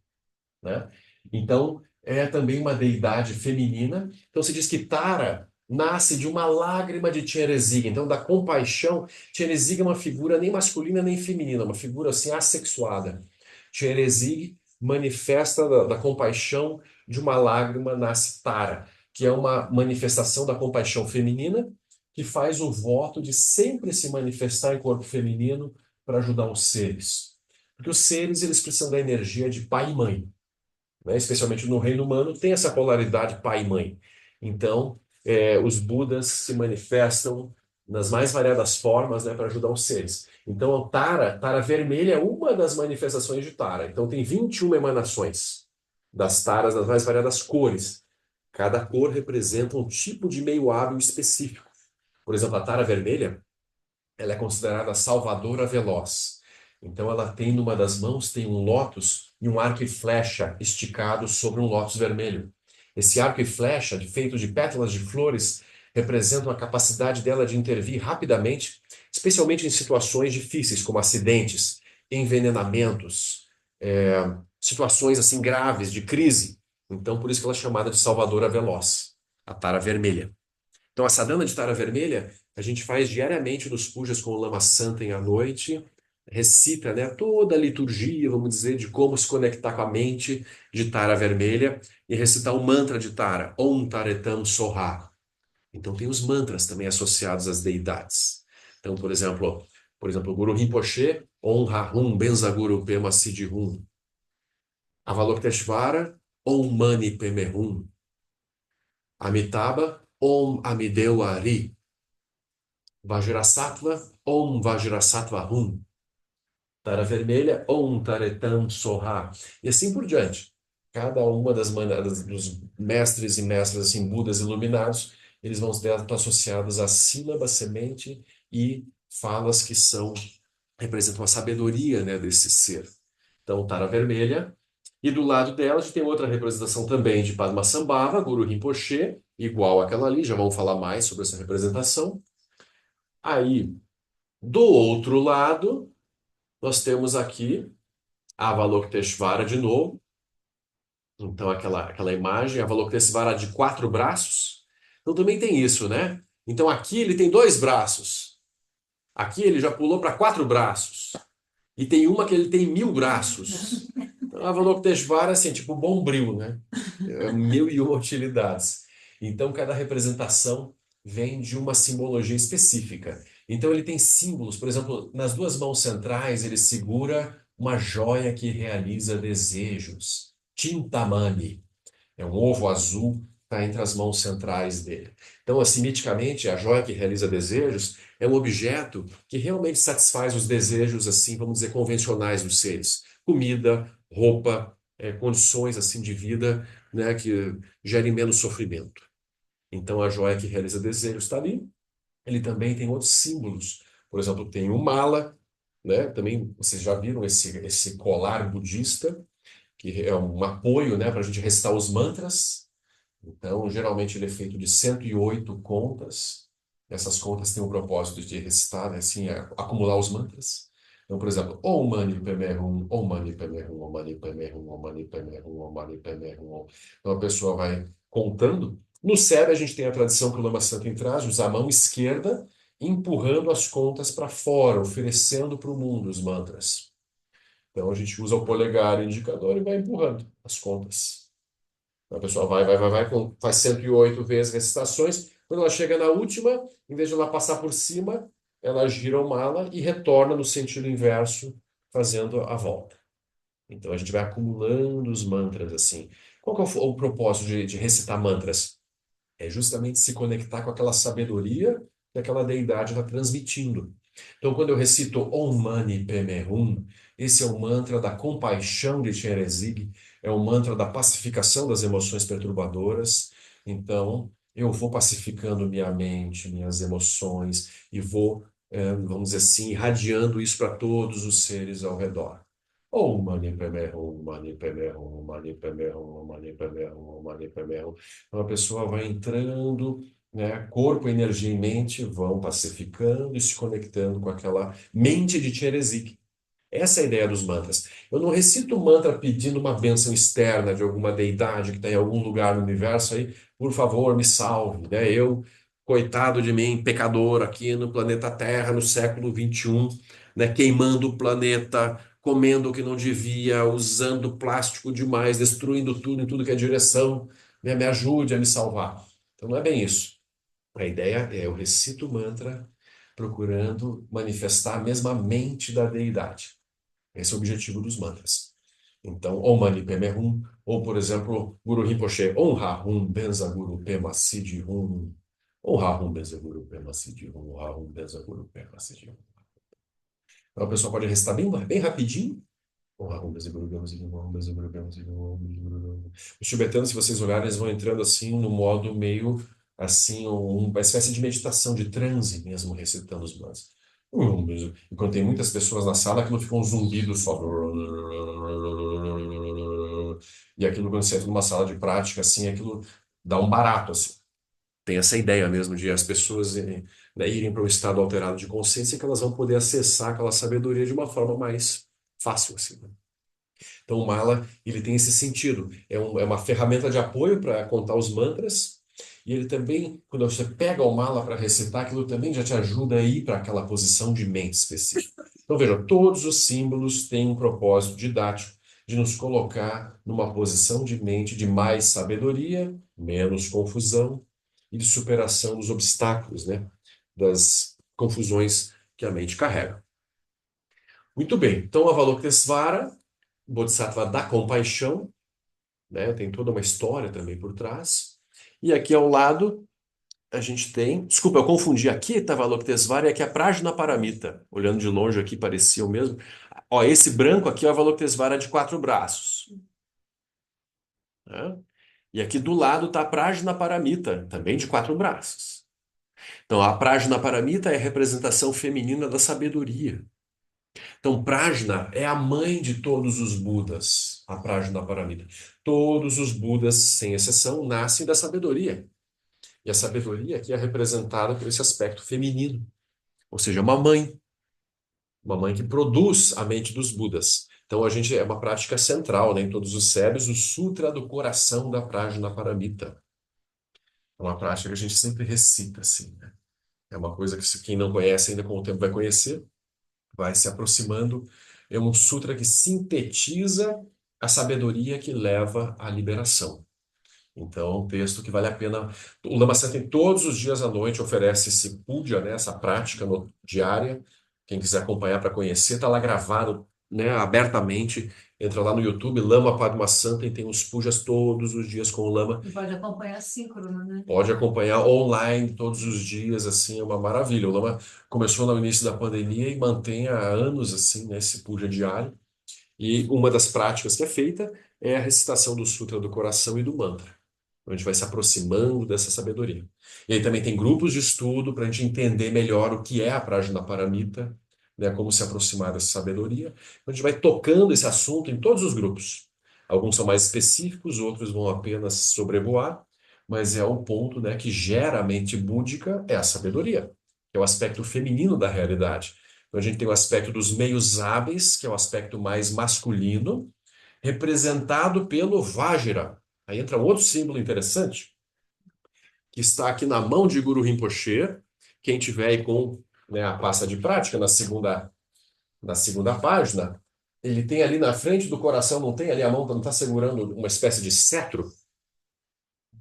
né? Então, é também uma deidade feminina. Então, se diz que Tara nasce de uma lágrima de Tcherezig. Então, da compaixão, Tcherezig é uma figura nem masculina nem feminina, uma figura assim assexuada. Tcherezig manifesta da compaixão de uma lágrima, nasce Tara, que é uma manifestação da compaixão feminina, que faz o voto de sempre se manifestar em corpo feminino para ajudar os seres. Porque os seres, eles precisam da energia de pai e mãe, né? Especialmente no reino humano, tem essa polaridade pai e mãe. Então, os Budas se manifestam nas mais variadas formas, né, para ajudar os seres. Então, o Tara vermelha é uma das manifestações de Tara. Então, tem 21 emanações das Taras das mais variadas cores. Cada cor representa um tipo de meio hábil específico. Por exemplo, a Tara vermelha, ela é considerada salvadora veloz. Então ela tem numa das mãos tem um lótus e um arco e flecha esticado sobre um lótus vermelho. Esse arco e flecha, feito de pétalas de flores, representam a capacidade dela de intervir rapidamente, especialmente em situações difíceis, como acidentes, envenenamentos, situações assim graves de crise. Então por isso que ela é chamada de salvadora veloz, a tara vermelha. Então, a sadhana de Tara Vermelha, a gente faz diariamente nos pujas com o Lama Santem à noite, recita, né, toda a liturgia, vamos dizer, de como se conectar com a mente de Tara Vermelha e recitar o mantra de Tara, Om Taretam Soha. Então, tem os mantras também associados às deidades. Então, por exemplo, o Guru Rinpoche, Om Rahum Benzaguru Pema Siddhum. Avalokiteshvara, Om Mani Padme Hum. Amitabha, Om Amideu Ari. Vajrasattva, Om Vajrasattva Hum. Tara vermelha, Om Taretam Soha. E assim por diante. Cada uma das maneiras dos mestres e mestras assim, Budas iluminados, eles vão estar associados à sílaba, semente e falas que representam a sabedoria, né, desse ser. Então, Tara vermelha. E do lado dela, a gente tem outra representação também de Padmasambhava, Guru Rinpoche, igual àquela ali, já vamos falar mais sobre essa representação. Aí, do outro lado, nós temos aqui Avalokiteshvara de novo. Então, aquela imagem, Avalokiteshvara de 4 braços. Então, também tem isso, né? Então, aqui ele tem 2 braços. Aqui ele já pulou para 4 braços. E tem uma que ele tem 1000 braços. Então, Avalokiteshvara, assim, tipo Bombril, né? 1001 utilidades. Então, cada representação vem de uma simbologia específica. Então, ele tem símbolos. Por exemplo, nas 2 mãos centrais, ele segura uma joia que realiza desejos. Chintamani. É um ovo azul, está entre as mãos centrais dele. Então, assim, miticamente, a joia que realiza desejos é um objeto que realmente satisfaz os desejos, assim, vamos dizer, convencionais dos seres. Comida, roupa, condições, assim, de vida, né, que gerem menos sofrimento. Então, a joia que realiza desejos está ali. Ele também tem outros símbolos. Por exemplo, tem o mala, né? Também vocês já viram esse colar budista, que é um apoio, né, para a gente recitar os mantras. Então, geralmente ele é feito de 108 contas. Essas contas têm o propósito de recitar, né, assim, acumular os mantras. Então, por exemplo, Om Mani Padme Hum, Om Mani Padme Hum, Om Mani Padme Hum, Om Mani Padme Hum, Om Mani Padme Hum. Então, a pessoa vai contando. No cérebro, a gente tem a tradição que o Lama Santo traz, usar a mão esquerda empurrando as contas para fora, oferecendo para o mundo os mantras. Então a gente usa o polegar e o indicador e vai empurrando as contas. A pessoa vai, faz 108 vezes recitações. Quando ela chega na última, em vez de ela passar por cima, ela gira o mala e retorna no sentido inverso, fazendo a volta. Então a gente vai acumulando os mantras assim. Qual que é o propósito de recitar mantras? É justamente se conectar com aquela sabedoria que aquela deidade está transmitindo. Então, quando eu recito Om Mani Padme Hum, esse é o mantra da compaixão de Chenrezig, é o mantra da pacificação das emoções perturbadoras. Então, eu vou pacificando minha mente, minhas emoções e vou, vamos dizer assim, irradiando isso para todos os seres ao redor. Om Mani Padme Hum, Mani Padme Hum, Mani Padme Hum, Mani Padme Hum, Mani Padme Hum. Então, a pessoa vai entrando, né? Corpo, energia e mente vão pacificando e se conectando com aquela mente de Tcherezik. Essa é a ideia dos mantras. Eu não recito o mantra pedindo uma bênção externa de alguma deidade que está em algum lugar no universo aí, por favor, me salve, né? Eu, coitado de mim, pecador aqui no planeta Terra, no século XXI, né? Queimando o planeta, comendo o que não devia, usando plástico demais, destruindo tudo em tudo que é direção, né? Me ajude a me salvar. Então não é bem isso. A ideia é eu recito o mantra procurando manifestar a mesma mente da deidade. Esse é o objetivo dos mantras. Então, Om Mani Padme Hum, ou, por exemplo, Guru Rinpoche, Om Ha Hum Benza Guru Pema Siddhi Hum, Om Ha Hum Benza Guru Pema Siddhi Hum, Om Ha Hum Benza Guru Pema Siddhi Hum. Então, a pessoa pode recitar bem rapidinho. Om Ha Hum Benza Guru Pema Siddhi Hum, Om Benza Guru Pema Siddhi Hum, Om Benza Guru Pema Siddhi Hum. Os tibetanos, se vocês olharem, eles vão entrando assim no modo meio assim, uma espécie de meditação, de transe mesmo, recitando os mantras. Enquanto tem muitas pessoas na sala, aquilo fica um zumbido só. E aquilo, quando você entra numa sala de prática, assim, aquilo dá um barato, assim. Tem essa ideia mesmo de as pessoas né, irem para um estado alterado de consciência que elas vão poder acessar aquela sabedoria de uma forma mais fácil, assim, né? Então, o mala, ele tem esse sentido. É uma ferramenta de apoio para contar os mantras. E ele também, quando você pega o mala para recitar, aquilo também já te ajuda a ir para aquela posição de mente específica. Então, veja, todos os símbolos têm um propósito didático de nos colocar numa posição de mente de mais sabedoria, menos confusão e de superação dos obstáculos, né? Das confusões que a mente carrega. Muito bem. Então, Avalokitesvara, Bodhisattva da compaixão, né? Tem toda uma história também por trás. E aqui ao lado a gente tem, desculpa, eu confundi, aqui estava Avalokitesvara e aqui é a Prajnaparamita. Olhando de longe aqui parecia o mesmo. Ó, esse branco aqui é o Avalokitesvara de 4 braços, né? E aqui do lado está a Prajnaparamita, também de 4 braços. Então a Prajnaparamita é a representação feminina da sabedoria. Então, Prajna é a mãe de todos os Budas, a Prajnaparamita. Todos os Budas, sem exceção, nascem da sabedoria. E a sabedoria aqui é representada por esse aspecto feminino, ou seja, uma mãe que produz a mente dos Budas. Então, a gente é uma prática central, né, em todos os séries, o Sutra do Coração da Prajnaparamita. É uma prática que a gente sempre recita, assim, né? É uma coisa que quem não conhece ainda com o tempo vai conhecer, vai se aproximando. É um sutra que sintetiza a sabedoria que leva à liberação. Então, é um texto que vale a pena. O Lama Santen todos os dias à noite oferece esse puja, né, essa prática diária. Quem quiser acompanhar para conhecer, está lá gravado, né, abertamente. Entra lá no YouTube, Lama Padma Santen, tem os pujas todos os dias com o Lama. E pode acompanhar síncrono, né? Pode acompanhar online todos os dias, assim, é uma maravilha. O Lama começou no início da pandemia e mantém há anos, assim, né, esse puja diário. E uma das práticas que é feita é a recitação do Sutra do Coração e do mantra. A gente vai se aproximando dessa sabedoria. E aí também tem grupos de estudo para a gente entender melhor o que é a Prajnaparamita, né, como se aproximar dessa sabedoria. A gente vai tocando esse assunto em todos os grupos. Alguns são mais específicos, outros vão apenas sobrevoar, mas é o ponto, né, que gera a mente búdica, é a sabedoria, que é o aspecto feminino da realidade. Então a gente tem o aspecto dos meios hábeis, que é o aspecto mais masculino, representado pelo Vajra. Aí entra outro símbolo interessante, que está aqui na mão de Guru Rinpoche, Quem tiver aí com, né, a pasta de prática na segunda página, ele tem ali na frente do coração, não tem ali a mão, não está segurando uma espécie de cetro,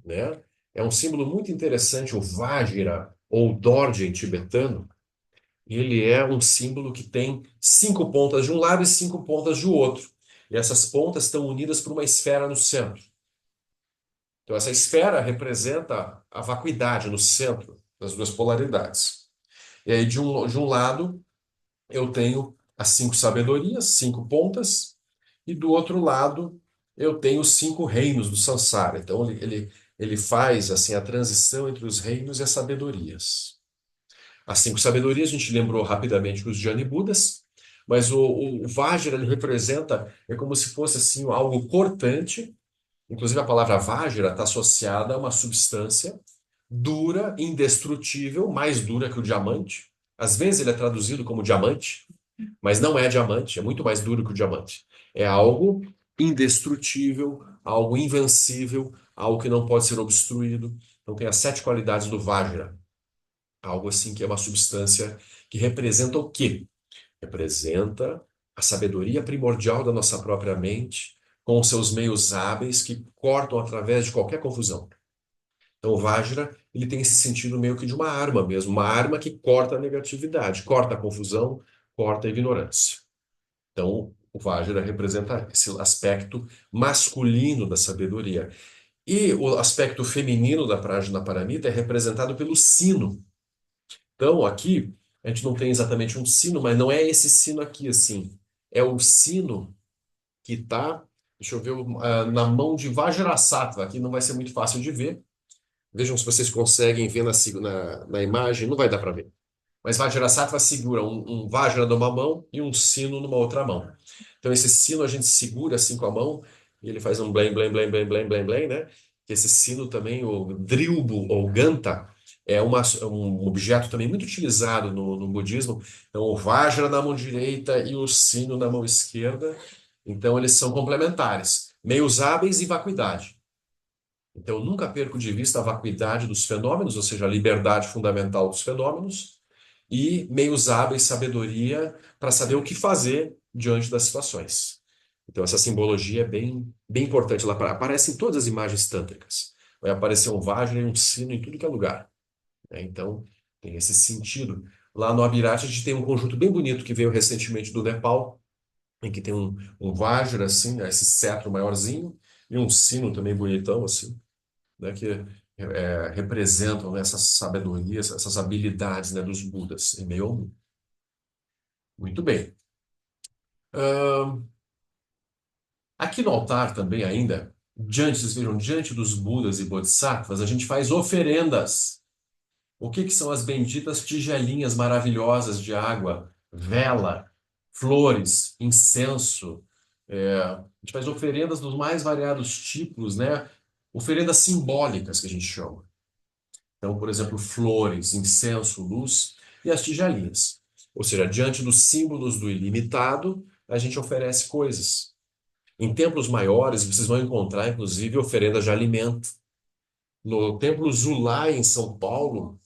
né? É um símbolo muito interessante, o Vajra, ou Dorje em tibetano. Ele é um símbolo que tem 5 pontas de um lado e 5 pontas do outro. E essas pontas estão unidas por uma esfera no centro. Então, essa esfera representa a vacuidade no centro das duas polaridades. E aí, de um lado, eu tenho as 5 sabedorias, 5 pontas, e do outro lado, eu tenho os 5 reinos do Sansara. Então, ele faz assim a transição entre os reinos e as sabedorias. As 5 sabedorias, a gente lembrou rapidamente os Jnana Budas, mas o Vajra ele representa, é como se fosse assim algo cortante. Inclusive, a palavra Vajra está associada a uma substância dura, indestrutível, mais dura que o diamante. Às vezes ele é traduzido como diamante, mas não é diamante, é muito mais duro que o diamante. É algo indestrutível, algo invencível, algo que não pode ser obstruído. Então, tem as 7 qualidades do Vajra. Algo assim que é uma substância que representa o quê? Representa a sabedoria primordial da nossa própria mente, com os seus meios hábeis que cortam através de qualquer confusão. Então, o Vajra, ele tem esse sentido meio que de uma arma mesmo, uma arma que corta a negatividade, corta a confusão, corta a ignorância. Então, o Vajra representa esse aspecto masculino da sabedoria. E o aspecto feminino da Prajnaparamita é representado pelo sino. Então, aqui, a gente não tem exatamente um sino, mas não é esse sino aqui, assim. É o sino que está, deixa eu ver, na mão de Vajrasattva. Aqui não vai ser muito fácil de ver. Vejam se vocês conseguem ver na imagem, não vai dar para ver. Mas Vajrasattva segura um Vajra numa mão e um sino numa outra mão. Então, esse sino a gente segura assim com a mão e ele faz um blém, blém, blém, blém, blém, blém, blém, né? Que esse sino também, o Drilbo ou Ganta, é um objeto também muito utilizado no budismo. Então, o Vajra na mão direita e o sino na mão esquerda. Então, eles são complementares. Meios hábeis e vacuidade. Então, eu nunca perco de vista a vacuidade dos fenômenos, ou seja, a liberdade fundamental dos fenômenos, e meios hábeis, sabedoria, para saber o que fazer diante das situações. Então, essa simbologia é bem, bem importante. Ela aparece em todas as imagens tântricas. Vai aparecer um Vajra e um sino em tudo que é lugar, né? Então, tem esse sentido. Lá no Abhirati, a gente tem um conjunto bem bonito que veio recentemente do Nepal, em que tem um Vajra, assim, né, esse cetro maiorzinho, e um sino também bonitão, assim, né, que representam, né, essas sabedorias, essas habilidades, né, dos Budas em meio ao mundo. Muito bem. Ahn, Aqui no altar também ainda, vocês viram, diante dos Budas e Bodhisattvas, a gente faz oferendas. O que são as benditas tigelinhas maravilhosas de água, vela, flores, incenso? A gente faz oferendas dos mais variados tipos, né? Oferendas simbólicas que a gente chama. Então, por exemplo, flores, incenso, luz e as tigelinhas. Ou seja, diante dos símbolos do ilimitado, a gente oferece coisas. Em templos maiores, vocês vão encontrar, inclusive, oferendas de alimento. No Templo Zulai, em São Paulo,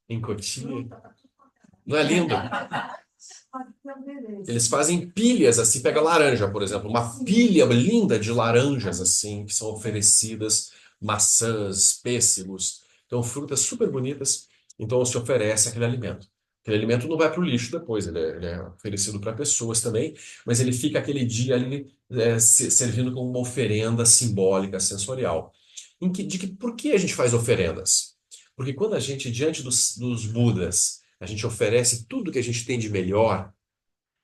em Cotia. Não é lindo? Eles fazem pilhas, assim, pega laranja, por exemplo, uma pilha linda de laranjas, assim, que são oferecidas, maçãs, pêssegos, então frutas super bonitas, então se oferece aquele alimento. Aquele alimento não vai para o lixo depois, ele é oferecido para pessoas também, mas ele fica aquele dia ali servindo como uma oferenda simbólica, sensorial. Por que a gente faz oferendas? Porque quando a gente, diante dos Budas, a gente oferece tudo que a gente tem de melhor,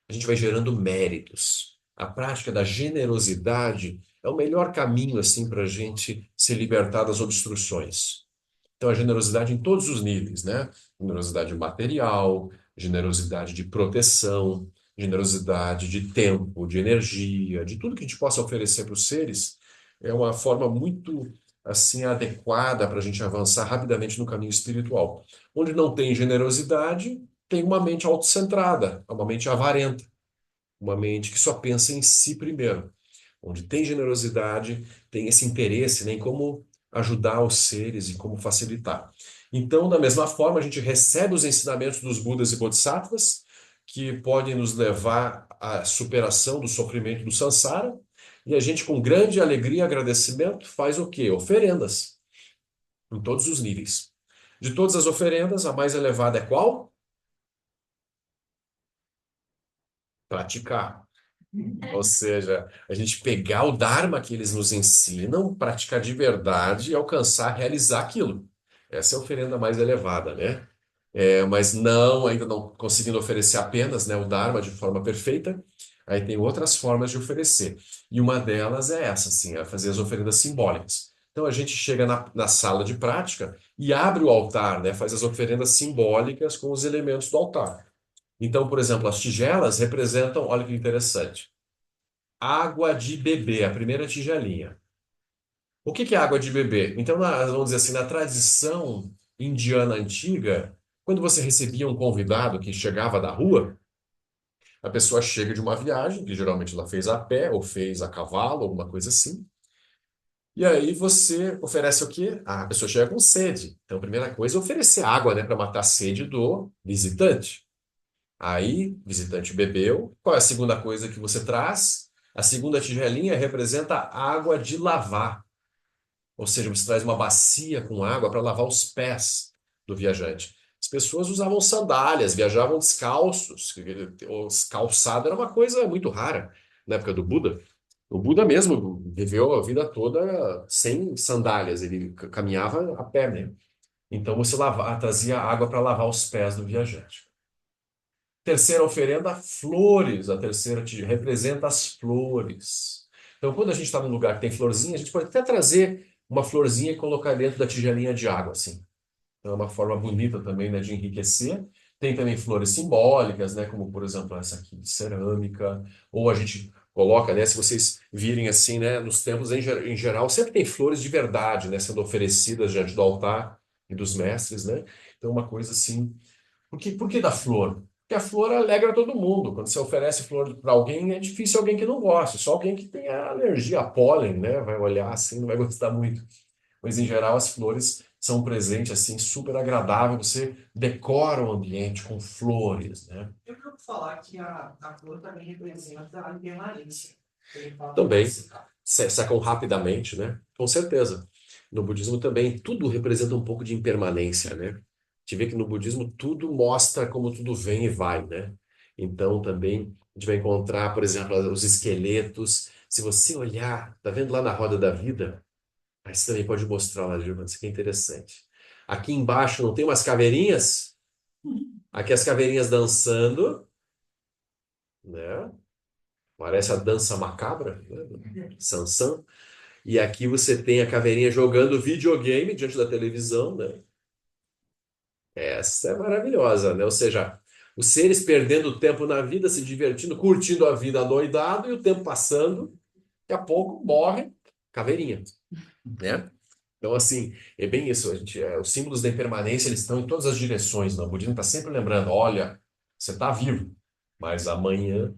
a gente vai gerando méritos. A prática da generosidade é o melhor caminho assim para a gente se libertar das obstruções. Então, a generosidade em todos os níveis, né? Generosidade material, generosidade de proteção, generosidade de tempo, de energia, de tudo que a gente possa oferecer para os seres, é uma forma muito assim adequada para a gente avançar rapidamente no caminho espiritual. Onde não tem generosidade, tem uma mente autocentrada, uma mente avarenta, uma mente que só pensa em si primeiro. Onde tem generosidade, tem esse interesse, né, em como ajudar os seres e como facilitar. Então, da mesma forma, a gente recebe os ensinamentos dos Budas e Bodhisattvas, que podem nos levar à superação do sofrimento do samsara, e a gente, com grande alegria e agradecimento, faz o quê? Oferendas, em todos os níveis. De todas as oferendas, a mais elevada é qual? Praticar. Ou seja, a gente pegar o Dharma que eles nos ensinam, praticar de verdade e alcançar, realizar aquilo. Essa é a oferenda mais elevada, né? Mas não, ainda não conseguindo oferecer apenas, né, o Dharma de forma perfeita, aí tem outras formas de oferecer. E uma delas é essa, assim, é fazer as oferendas simbólicas. Então a gente chega na sala de prática e abre o altar, né, faz as oferendas simbólicas com os elementos do altar. Então, por exemplo, as tigelas representam, olha que interessante, água de beber, a primeira tigelinha. O que que é água de beber? Então, vamos dizer assim, na tradição indiana antiga, quando você recebia um convidado que chegava da rua, a pessoa chega de uma viagem, que geralmente ela fez a pé ou fez a cavalo, alguma coisa assim, e aí você oferece o quê? A pessoa chega com sede. Então, a primeira coisa é oferecer água, né, para matar a sede do visitante. Aí, o visitante bebeu. Qual é a segunda coisa que você traz? A segunda tigelinha representa água de lavar. Ou seja, você traz uma bacia com água para lavar os pés do viajante. As pessoas usavam sandálias, viajavam descalços. Os calçado era uma coisa muito rara na época do Buda. O Buda mesmo viveu a vida toda sem sandálias, ele caminhava a pé, né? Então você trazia água para lavar os pés do viajante. Terceira oferenda, flores. A terceira representa as flores. Então, quando a gente está num lugar que tem florzinha, a gente pode até trazer uma florzinha e colocar dentro da tigelinha de água, assim. Então, é uma forma bonita também, né, de enriquecer. Tem também flores simbólicas, né, como, por exemplo, essa aqui de cerâmica. Ou a gente coloca, né, se vocês virem assim, né, nos templos em geral, sempre tem flores de verdade, né, sendo oferecidas diante do altar e dos mestres, né? Então, uma coisa assim. Por que da flor? Porque a flor alegra todo mundo. Quando você oferece flor para alguém, é difícil alguém que não goste. Só alguém que tem alergia a pólen, né? Vai olhar assim, não vai gostar muito. Mas, em geral, as flores são um presente, assim, super agradável. Você decora o ambiente com flores, né? Eu quero falar que a flor também representa a impermanência. Ele fala Também desse cara. secam rapidamente, né? Com certeza. No budismo também, tudo representa um pouco de impermanência, né? A gente vê que no budismo tudo mostra como tudo vem e vai, né? Então também a gente vai encontrar, por exemplo, os esqueletos. Se você olhar, tá vendo lá na roda da vida? Aí você também pode mostrar lá, Gilberto, isso aqui é interessante. Aqui embaixo não tem umas caveirinhas? Aqui as caveirinhas dançando, né? Parece a dança macabra, né? Sansão. E aqui você tem a caveirinha jogando videogame diante da televisão, né? Essa é maravilhosa, né? Ou seja, os seres perdendo tempo na vida, se divertindo, curtindo a vida adoidado e o tempo passando, daqui a pouco morre, caveirinha, né? Então, assim, é bem isso. Os símbolos da impermanência, eles estão em todas as direções, né? O budismo está sempre lembrando, olha, você está vivo, mas amanhã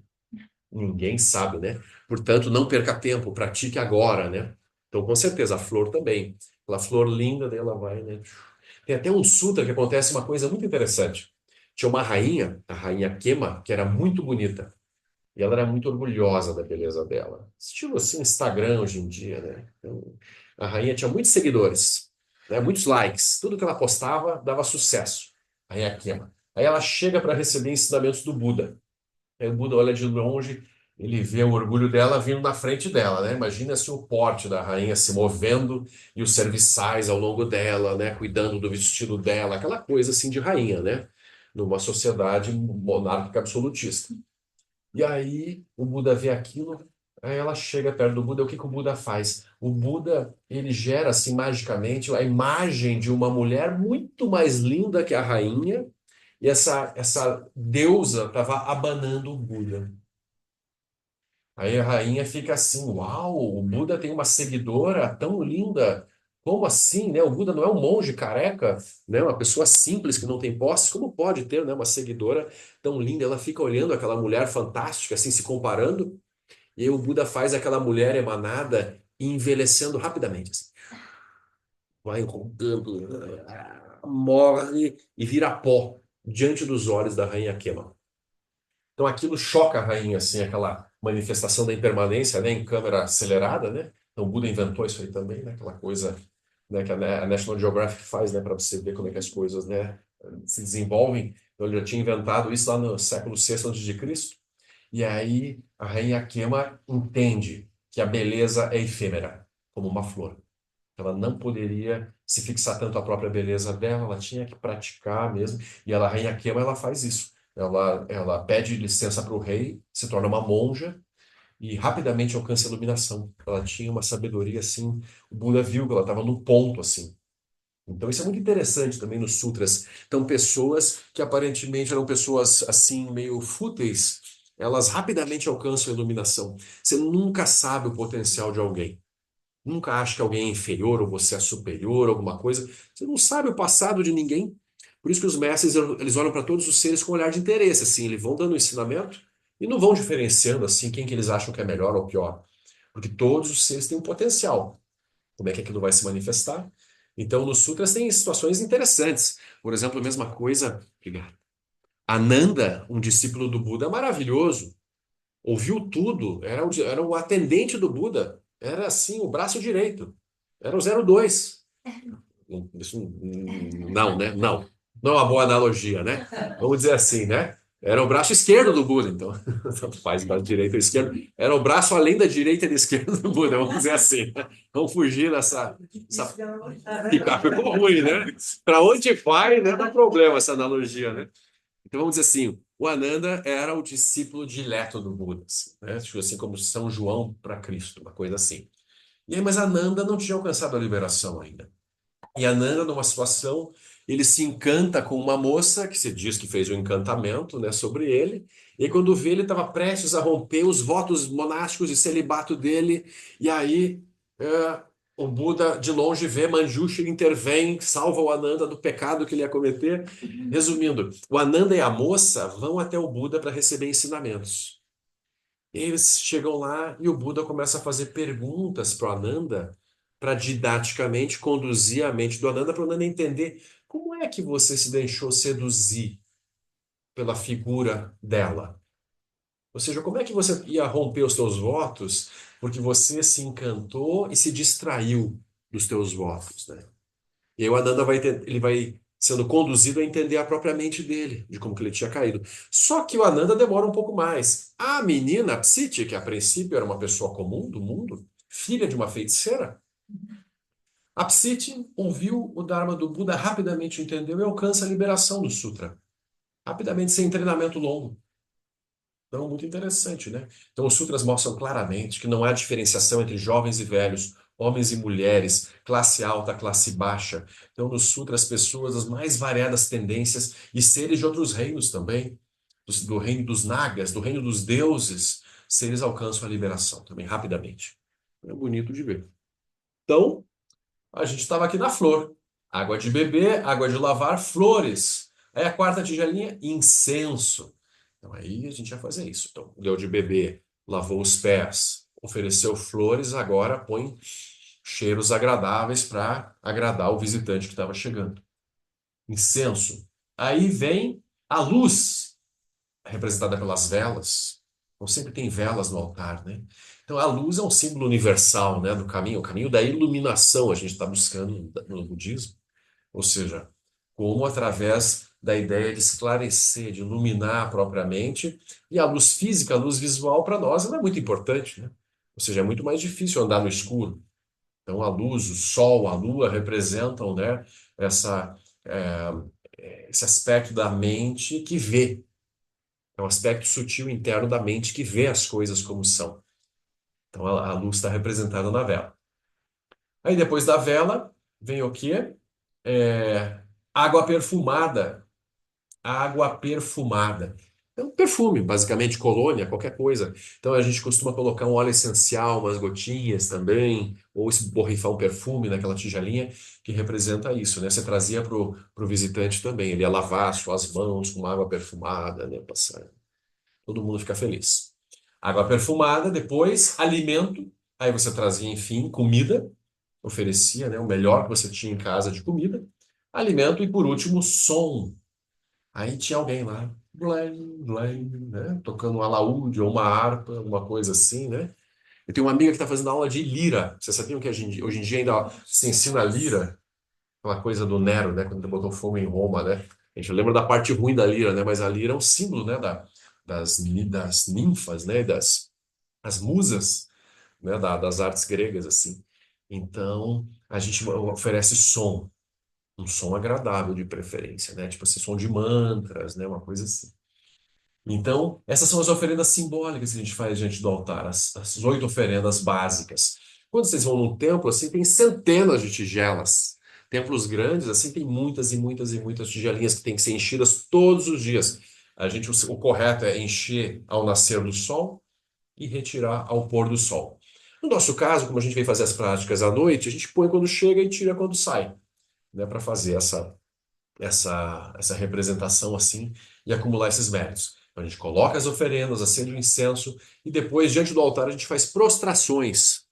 ninguém sabe, né? Portanto, não perca tempo, pratique agora, né? Então, com certeza, a flor também. Aquela flor linda, daí ela vai, né? Tem até um sutra que acontece uma coisa muito interessante. Tinha uma rainha, a rainha Kema, que era muito bonita. E ela era muito orgulhosa da beleza dela. Estilo assim, Instagram hoje em dia, né? Então, a rainha tinha muitos seguidores, né? Muitos likes. Tudo que ela postava dava sucesso. A rainha Kema. Aí ela chega para receber ensinamentos do Buda. Aí o Buda olha de longe, ele vê o orgulho dela vindo na frente dela, né? Imagina se o porte da rainha se movendo e os serviçais ao longo dela, né? Cuidando do vestido dela, aquela coisa assim de rainha, né? Numa sociedade monárquica absolutista. E aí o Buda vê aquilo, aí ela chega perto do Buda, o que que o Buda faz? O Buda, ele gera assim magicamente a imagem de uma mulher muito mais linda que a rainha, e essa deusa estava abanando o Buda. Aí a rainha fica assim, uau, o Buda tem uma seguidora tão linda. Como assim, né? O Buda não é um monge careca, né? Uma pessoa simples que não tem posses. Como pode ter, né, uma seguidora tão linda? Ela fica olhando aquela mulher fantástica, assim, se comparando. E aí o Buda faz aquela mulher emanada envelhecendo rapidamente, assim. vai rodando, morre e vira pó diante dos olhos da rainha Kema. Então aquilo choca a rainha, assim, aquela manifestação da impermanência, né, em câmera acelerada, né? Então o Buda inventou isso aí também, né? Aquela coisa, né, que a National Geographic faz, né, para você ver como é que as coisas, né, se desenvolvem. Então ele já tinha inventado isso lá no século VI antes de Cristo. E aí a rainha Kema entende que a beleza é efêmera, como uma flor. Ela não poderia se fixar tanto a própria beleza dela, ela tinha que praticar mesmo. E ela, a rainha Kema, ela faz isso. Ela pede licença para o rei, se torna uma monja e rapidamente alcança a iluminação. Ela tinha uma sabedoria assim. O Buda viu que ela estava num ponto assim. Então isso é muito interessante também nos sutras. Então pessoas que aparentemente eram pessoas assim meio fúteis, elas rapidamente alcançam a iluminação. Você nunca sabe o potencial de alguém. Nunca acha que alguém é inferior ou você é superior, alguma coisa. Você não sabe o passado de ninguém. Por isso que os mestres, eles olham para todos os seres com um olhar de interesse, assim, eles vão dando ensinamento e não vão diferenciando, assim, quem que eles acham que é melhor ou pior. Porque todos os seres têm um potencial. Como é que aquilo vai se manifestar? Então, nos sutras tem situações interessantes. Por exemplo, a mesma coisa, obrigado. Ananda, um discípulo do Buda maravilhoso, ouviu tudo, era o atendente do Buda, era assim, o braço direito, era o 02. Isso não, né? Não. Não é uma boa analogia, né? Vamos dizer assim, né? Era o braço esquerdo do Buda, então. Tanto faz, braço direito ou esquerdo. Era o braço além da direita e da esquerda do Buda, vamos dizer assim, né? Vamos fugir dessa. Ficou ruim, né? Para onde vai, né? Dá problema essa analogia, né? Então vamos dizer assim, o Ananda era o discípulo dileto do Buda, assim, né? Tipo assim como São João para Cristo, uma coisa assim. E aí, mas Ananda não tinha alcançado a liberação ainda. E Ananda, numa situação, ele se encanta com uma moça que se diz que fez um encantamento, né, sobre ele. E aí, quando vê, ele estava prestes a romper os votos monásticos de celibato dele. E aí, é, o Buda, de longe, vê Manjushri, intervém, salva o Ananda do pecado que ele ia cometer. Resumindo, o Ananda e a moça vão até o Buda para receber ensinamentos. E aí eles chegam lá e o Buda começa a fazer perguntas para o Ananda para didaticamente conduzir a mente do Ananda para o Ananda entender como é que você se deixou seduzir pela figura dela. Ou seja, como é que você ia romper os teus votos porque você se encantou e se distraiu dos teus votos, né? E aí o Ananda ele vai sendo conduzido a entender a própria mente dele, de como que ele tinha caído. Só que o Ananda demora um pouco mais. A menina, a Psiti, que a princípio era uma pessoa comum do mundo, filha de uma feiticeira, a Psiti ouviu o Dharma do Buda, rapidamente entendeu e alcança a liberação do Sutra. Rapidamente, sem treinamento longo. Então, muito interessante, né? Então, os sutras mostram claramente que não há diferenciação entre jovens e velhos, homens e mulheres, classe alta, classe baixa. Então, nos sutras, pessoas das mais variadas tendências e seres de outros reinos também, do reino dos nagas, do reino dos deuses, seres alcançam a liberação também, rapidamente. É bonito de ver. Então, a gente estava aqui na flor. Água de beber, água de lavar, flores. Aí a quarta tigelinha, incenso. Então aí a gente vai fazer isso. Então, deu de beber, lavou os pés, ofereceu flores, agora põe cheiros agradáveis para agradar o visitante que estava chegando. Incenso. Aí vem a luz, representada pelas velas. Então sempre tem velas no altar, né? Então a luz é um símbolo universal, né, do caminho, o caminho da iluminação a gente está buscando no budismo. Ou seja, como através da ideia de esclarecer, de iluminar propriamente, e a luz física, a luz visual para nós ela é muito importante, né? Ou seja, é muito mais difícil andar no escuro. Então a luz, o sol, a lua representam, né, essa, é, esse aspecto da mente que vê. É um aspecto sutil interno da mente que vê as coisas como são. Então a luz está representada na vela. Aí depois da vela vem o quê? É, água perfumada. Água perfumada. É um perfume, basicamente, colônia, qualquer coisa. Então a gente costuma colocar um óleo essencial, umas gotinhas também, ou borrifar um perfume naquela tigelinha que representa isso, né? Você trazia para o visitante também. Ele ia lavar suas mãos com água perfumada, né? Passar. Todo mundo fica feliz. Água perfumada, depois alimento. Aí você trazia, enfim, comida. oferecia, né, o melhor que você tinha em casa de comida, alimento e, por último, som. Aí tinha alguém lá, blém, blém, né, tocando um alaúde ou uma harpa, uma coisa assim, né? Eu tenho uma amiga que está fazendo aula de lira. Vocês sabiam que hoje em dia ainda se ensina lira? Aquela coisa do Nero, né? Quando ele botou fogo em Roma, né? A gente lembra da parte ruim da lira, né? Mas a lira é um símbolo, né? Das ninfas, né? Das musas, né? Das artes gregas, assim. Então, a gente oferece som. Um som agradável de preferência, né? Tipo assim, som de mantras, né? Uma coisa assim. Então, essas são as oferendas simbólicas que a gente faz diante do altar, as 8 oferendas básicas. Quando vocês vão num templo, assim, tem centenas de tigelas. Templos grandes, assim, tem muitas e muitas e muitas tigelinhas que têm que ser enchidas todos os dias. O correto é encher ao nascer do sol e retirar ao pôr do sol. No nosso caso, como a gente vem fazer as práticas à noite, a gente põe quando chega e tira quando sai, né, para fazer essa representação assim e acumular esses méritos. Então, a gente coloca as oferendas, acende o incenso e depois, diante do altar, a gente faz prostrações.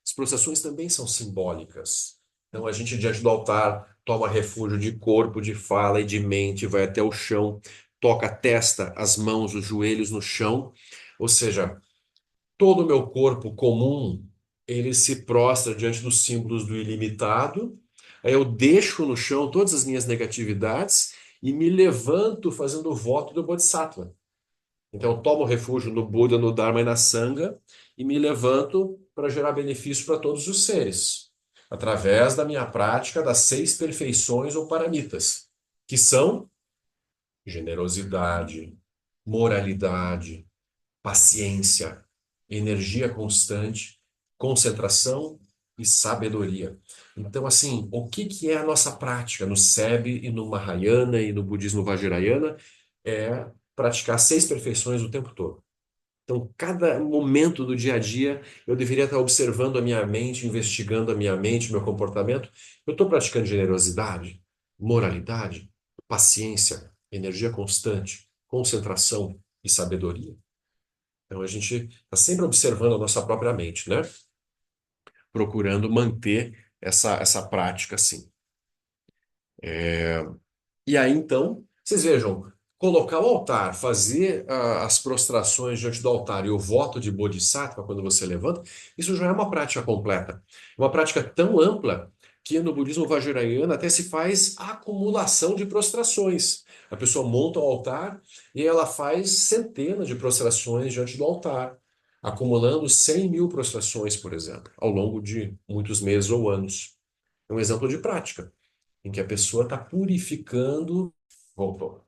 As prostrações também são simbólicas. Então, a gente, diante do altar, toma refúgio de corpo, de fala e de mente, vai até o chão, toca a testa, as mãos, os joelhos no chão. Ou seja, todo o meu corpo comum, ele se prostra diante dos símbolos do ilimitado. Aí eu deixo no chão todas as minhas negatividades e me levanto fazendo o voto do Bodhisattva. Então eu tomo refúgio no Buda, no Dharma e na Sangha e me levanto para gerar benefício para todos os seres, através da minha prática das 6 perfeições ou paramitas, que são generosidade, moralidade, paciência, energia constante, concentração e sabedoria. Então, assim, o que que é a nossa prática no SEB e no Mahayana e no budismo Vajrayana? É praticar 6 perfeições o tempo todo. Então, cada momento do dia a dia, eu deveria estar observando a minha mente, investigando a minha mente, meu comportamento. Eu estou praticando generosidade, moralidade, paciência, energia constante, concentração e sabedoria. Então a gente está sempre observando a nossa própria mente, né? Procurando manter essa prática assim. E aí então, vocês vejam, colocar o altar, fazer as prostrações diante do altar e o voto de Bodhisattva quando você levanta, isso já é uma prática completa. É uma prática tão ampla que no budismo Vajrayana até se faz acumulação de prostrações. A pessoa monta o altar e ela faz centenas de prostrações diante do altar, acumulando 100.000 prostrações, por exemplo, ao longo de muitos meses ou anos. É um exemplo de prática em que a pessoa está purificando. Voltou.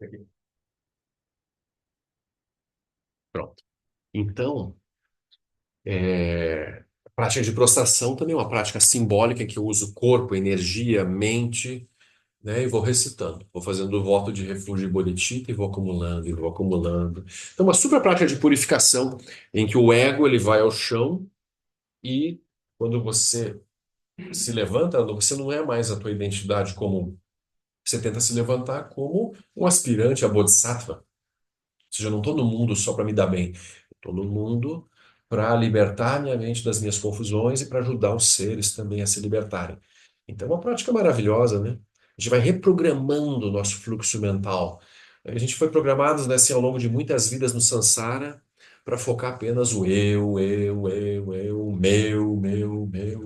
Aqui. Pronto. Então, a prática de prostração também é uma prática simbólica em que eu uso corpo, energia, mente, né, e vou recitando. Vou fazendo o voto de refúgio e bodhicitta e vou acumulando, e vou acumulando. Então, uma super prática de purificação em que o ego ele vai ao chão e quando você se levanta, você não é mais a tua identidade comum. Você tenta se levantar como um aspirante a bodhisattva. Ou seja, eu não estou no mundo só para me dar bem. Estou no mundo para libertar minha mente das minhas confusões e para ajudar os seres também a se libertarem. Então, é uma prática maravilhosa, né? A gente vai reprogramando o nosso fluxo mental. A gente foi programado, né, assim, ao longo de muitas vidas no samsara para focar apenas o eu, meu,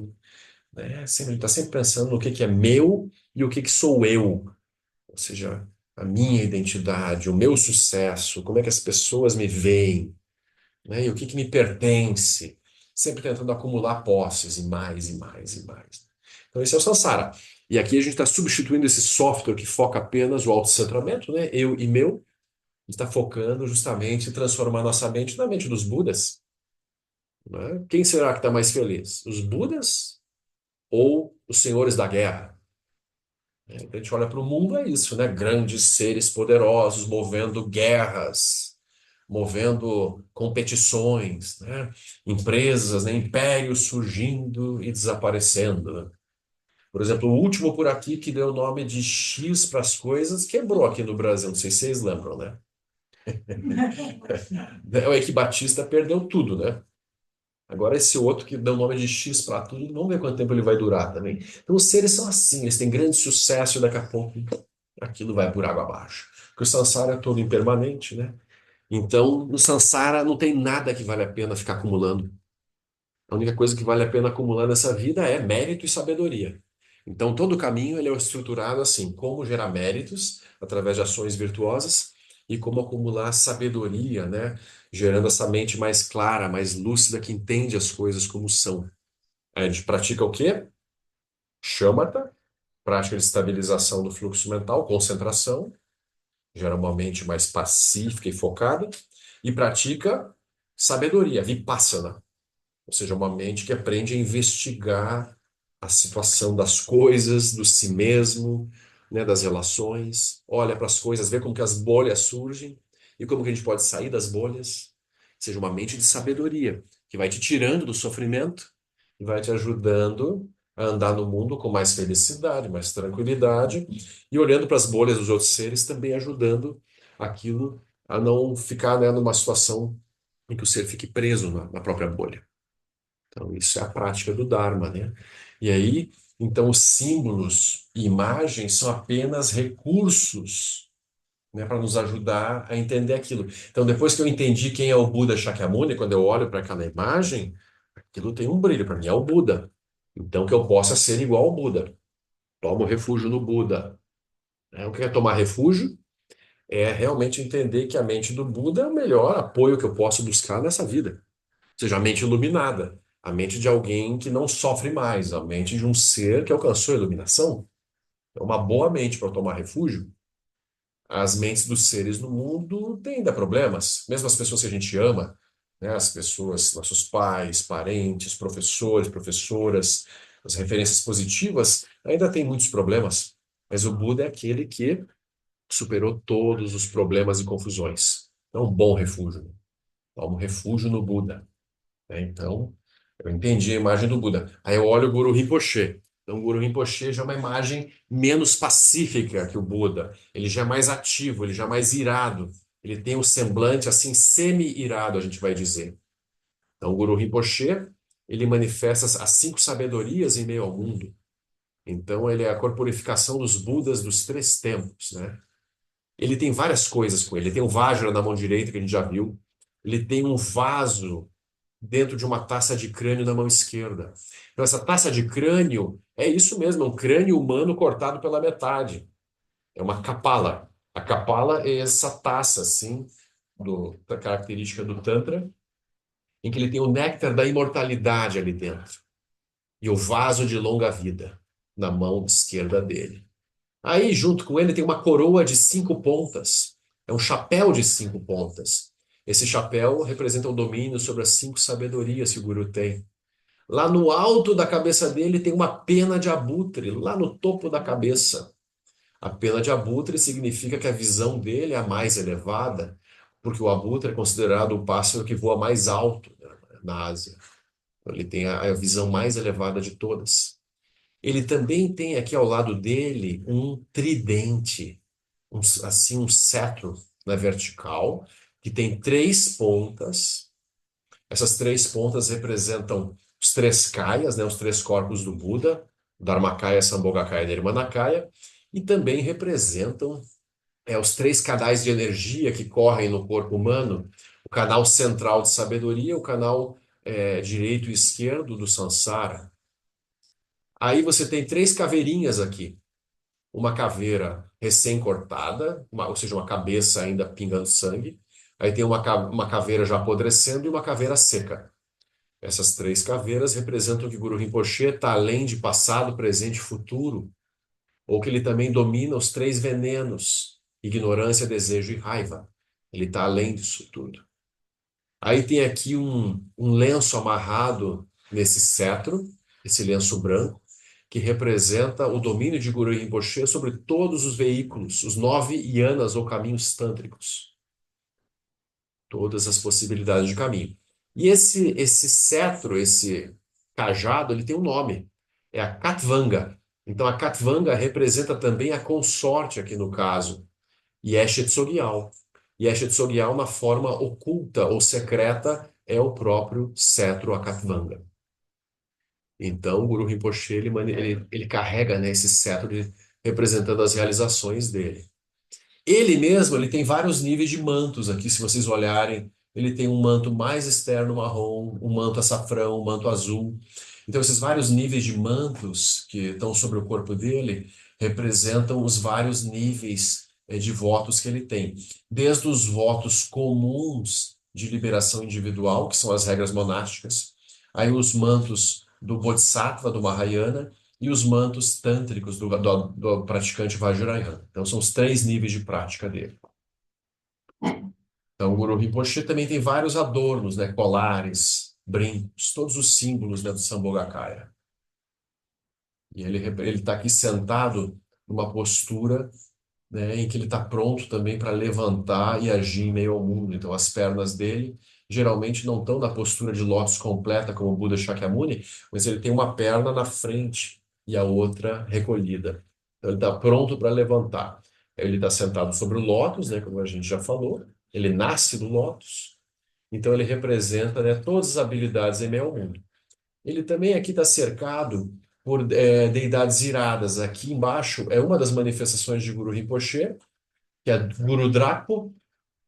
né? Sempre, a gente está sempre pensando no que é meu e o que sou eu. Ou seja, a minha identidade, o meu sucesso, como é que as pessoas me veem, né? E o que me pertence, sempre tentando acumular posses e mais e mais e mais. Então, esse é o Sansara. E aqui a gente está substituindo esse software que foca apenas o autocentramento, né? Eu e meu, está focando justamente em transformar nossa mente na mente dos Budas, né? Quem será que está mais feliz? Os Budas ou os senhores da guerra? Então, a gente olha para o mundo, é isso, né? Grandes seres poderosos movendo guerras, movendo competições, né? Empresas, né? Impérios surgindo e desaparecendo, né? Por exemplo, o último por aqui que deu o nome de X para as coisas quebrou aqui no Brasil, não sei se vocês lembram, né? O Eike Batista perdeu tudo, né? Agora esse outro que dá o nome de X para tudo, vamos ver quanto tempo ele vai durar também. Então os seres são assim, eles têm grande sucesso e daqui a pouco aquilo vai por água abaixo. Porque o samsara é todo impermanente, né? Então no samsara não tem nada que vale a pena ficar acumulando. A única coisa que vale a pena acumular nessa vida é mérito e sabedoria. Então, todo o caminho ele é estruturado assim: como gerar méritos através de ações virtuosas e como acumular sabedoria, né? Gerando essa mente mais clara, mais lúcida, que entende as coisas como são. A gente pratica o quê? Shamatha, prática de estabilização do fluxo mental, concentração, gera uma mente mais pacífica e focada, e pratica sabedoria, vipassana. Ou seja, uma mente que aprende a investigar a situação das coisas, do si mesmo, né, das relações, olha para as coisas, vê como que as bolhas surgem e como que a gente pode sair das bolhas. Ou seja, uma mente de sabedoria, que vai te tirando do sofrimento e vai te ajudando a andar no mundo com mais felicidade, mais tranquilidade, e olhando para as bolhas dos outros seres, também ajudando aquilo a não ficar, né, numa situação em que o ser fique preso na própria bolha. Então, isso é a prática do Dharma, né? E aí, então, os símbolos e imagens são apenas recursos, né, para nos ajudar a entender aquilo. Então, depois que eu entendi quem é o Buda Shakyamuni, quando eu olho para aquela imagem, aquilo tem um brilho, para mim é o Buda. Então, que eu possa ser igual ao Buda. Tomo refúgio no Buda. O que é tomar refúgio? É realmente entender que a mente do Buda é o melhor apoio que eu posso buscar nessa vida. Seja, a mente iluminada, a mente de alguém que não sofre mais, a mente de um ser que alcançou a iluminação. É uma boa mente para tomar refúgio. As mentes dos seres no mundo têm ainda problemas, mesmo as pessoas que a gente ama, né? As pessoas, nossos pais, parentes, professores, professoras, as referências positivas, ainda têm muitos problemas. Mas o Buda é aquele que superou todos os problemas e confusões. É um bom refúgio. Né? Toma um refúgio no Buda. Né? Então, eu entendi a imagem do Buda. Aí eu olho o Guru Rinpoche. Então, o Guru Rinpoche já é uma imagem menos pacífica que o Buda. Ele já é mais ativo, ele já é mais irado. Ele tem um semblante assim semi-irado, a gente vai dizer. Então, o Guru Rinpoche, ele manifesta as 5 sabedorias em meio ao mundo. Então, ele é a corporificação dos Budas dos 3 tempos, né? Ele tem várias coisas com ele. Ele tem um Vajra na mão direita, que a gente já viu. Ele tem um vaso dentro de uma taça de crânio na mão esquerda. Então, essa taça de crânio é isso mesmo, é um crânio humano cortado pela metade. É uma kapala. A kapala é essa taça, assim, da característica do Tantra, em que ele tem o néctar da imortalidade ali dentro. E o vaso de longa vida na mão esquerda dele. Aí, junto com ele, tem uma coroa de 5 pontas. É um chapéu de 5 pontas. Esse chapéu representa o domínio sobre as 5 sabedorias que o Guru tem. Lá no alto da cabeça dele tem uma pena de abutre, lá no topo da cabeça. A pena de abutre significa que a visão dele é a mais elevada, porque o abutre é considerado o pássaro que voa mais alto, né, na Ásia. Ele tem a visão mais elevada de todas. Ele também tem aqui ao lado dele um tridente, assim um cetro na vertical, que tem 3 pontas. Essas 3 pontas representam os 3 kayas, né, os 3 corpos do Buda, Dharmakaya, Sambhogakaya e Nirmanakaya, e também representam os 3 canais de energia que correm no corpo humano, o canal central de sabedoria, o canal direito e esquerdo do Sansara. Aí você tem 3 caveirinhas aqui. Uma caveira recém-cortada, ou seja, uma cabeça ainda pingando sangue. Aí tem uma caveira já apodrecendo e uma caveira seca. Essas 3 caveiras representam que Guru Rinpoche está além de passado, presente e futuro, ou que ele também domina os 3 venenos, ignorância, desejo e raiva. Ele está além disso tudo. Aí tem aqui um lenço amarrado nesse cetro, esse lenço branco, que representa o domínio de Guru Rinpoche sobre todos os veículos, os 9 yanas ou caminhos tântricos. Todas as possibilidades de caminho. E esse cetro, esse cajado, ele tem um nome. É a Katvanga. Então, a Katvanga representa também a consorte aqui no caso. E é Shetsogyal. E Eshet Tsogyal, na forma oculta ou secreta, é o próprio cetro Akatvanga. Então, o Guru Rinpoche, ele carrega, né, esse cetro representando as realizações dele. Ele mesmo, ele tem vários níveis de mantos aqui, se vocês olharem. Ele tem um manto mais externo marrom, um manto açafrão, um manto azul. Então, esses vários níveis de mantos que estão sobre o corpo dele representam os vários níveis de votos que ele tem. Desde os votos comuns de liberação individual, que são as regras monásticas, aí os mantos do Bodhisattva, do Mahayana, e os mantos tântricos do praticante Vajrayana. Então, são os três níveis de prática dele. Então, o Guru Rinpoche também tem vários adornos, né? Colares, brincos, todos os símbolos, né, do Sambhogakaya. E ele está aqui sentado numa postura, né, em que ele está pronto também para levantar e agir em meio ao mundo. Então, as pernas dele geralmente não estão na postura de lótus completa, como o Buda Shakyamuni, mas ele tem uma perna na frente e a outra recolhida. Então, ele está pronto para levantar. Ele está sentado sobre o lótus, né, como a gente já falou. Ele nasce do lótus. Então, ele representa, né, todas as habilidades em meio ao mundo. Ele também aqui está cercado por deidades iradas. Aqui embaixo é uma das manifestações de Guru Rinpoche, que é Guru Drakpo.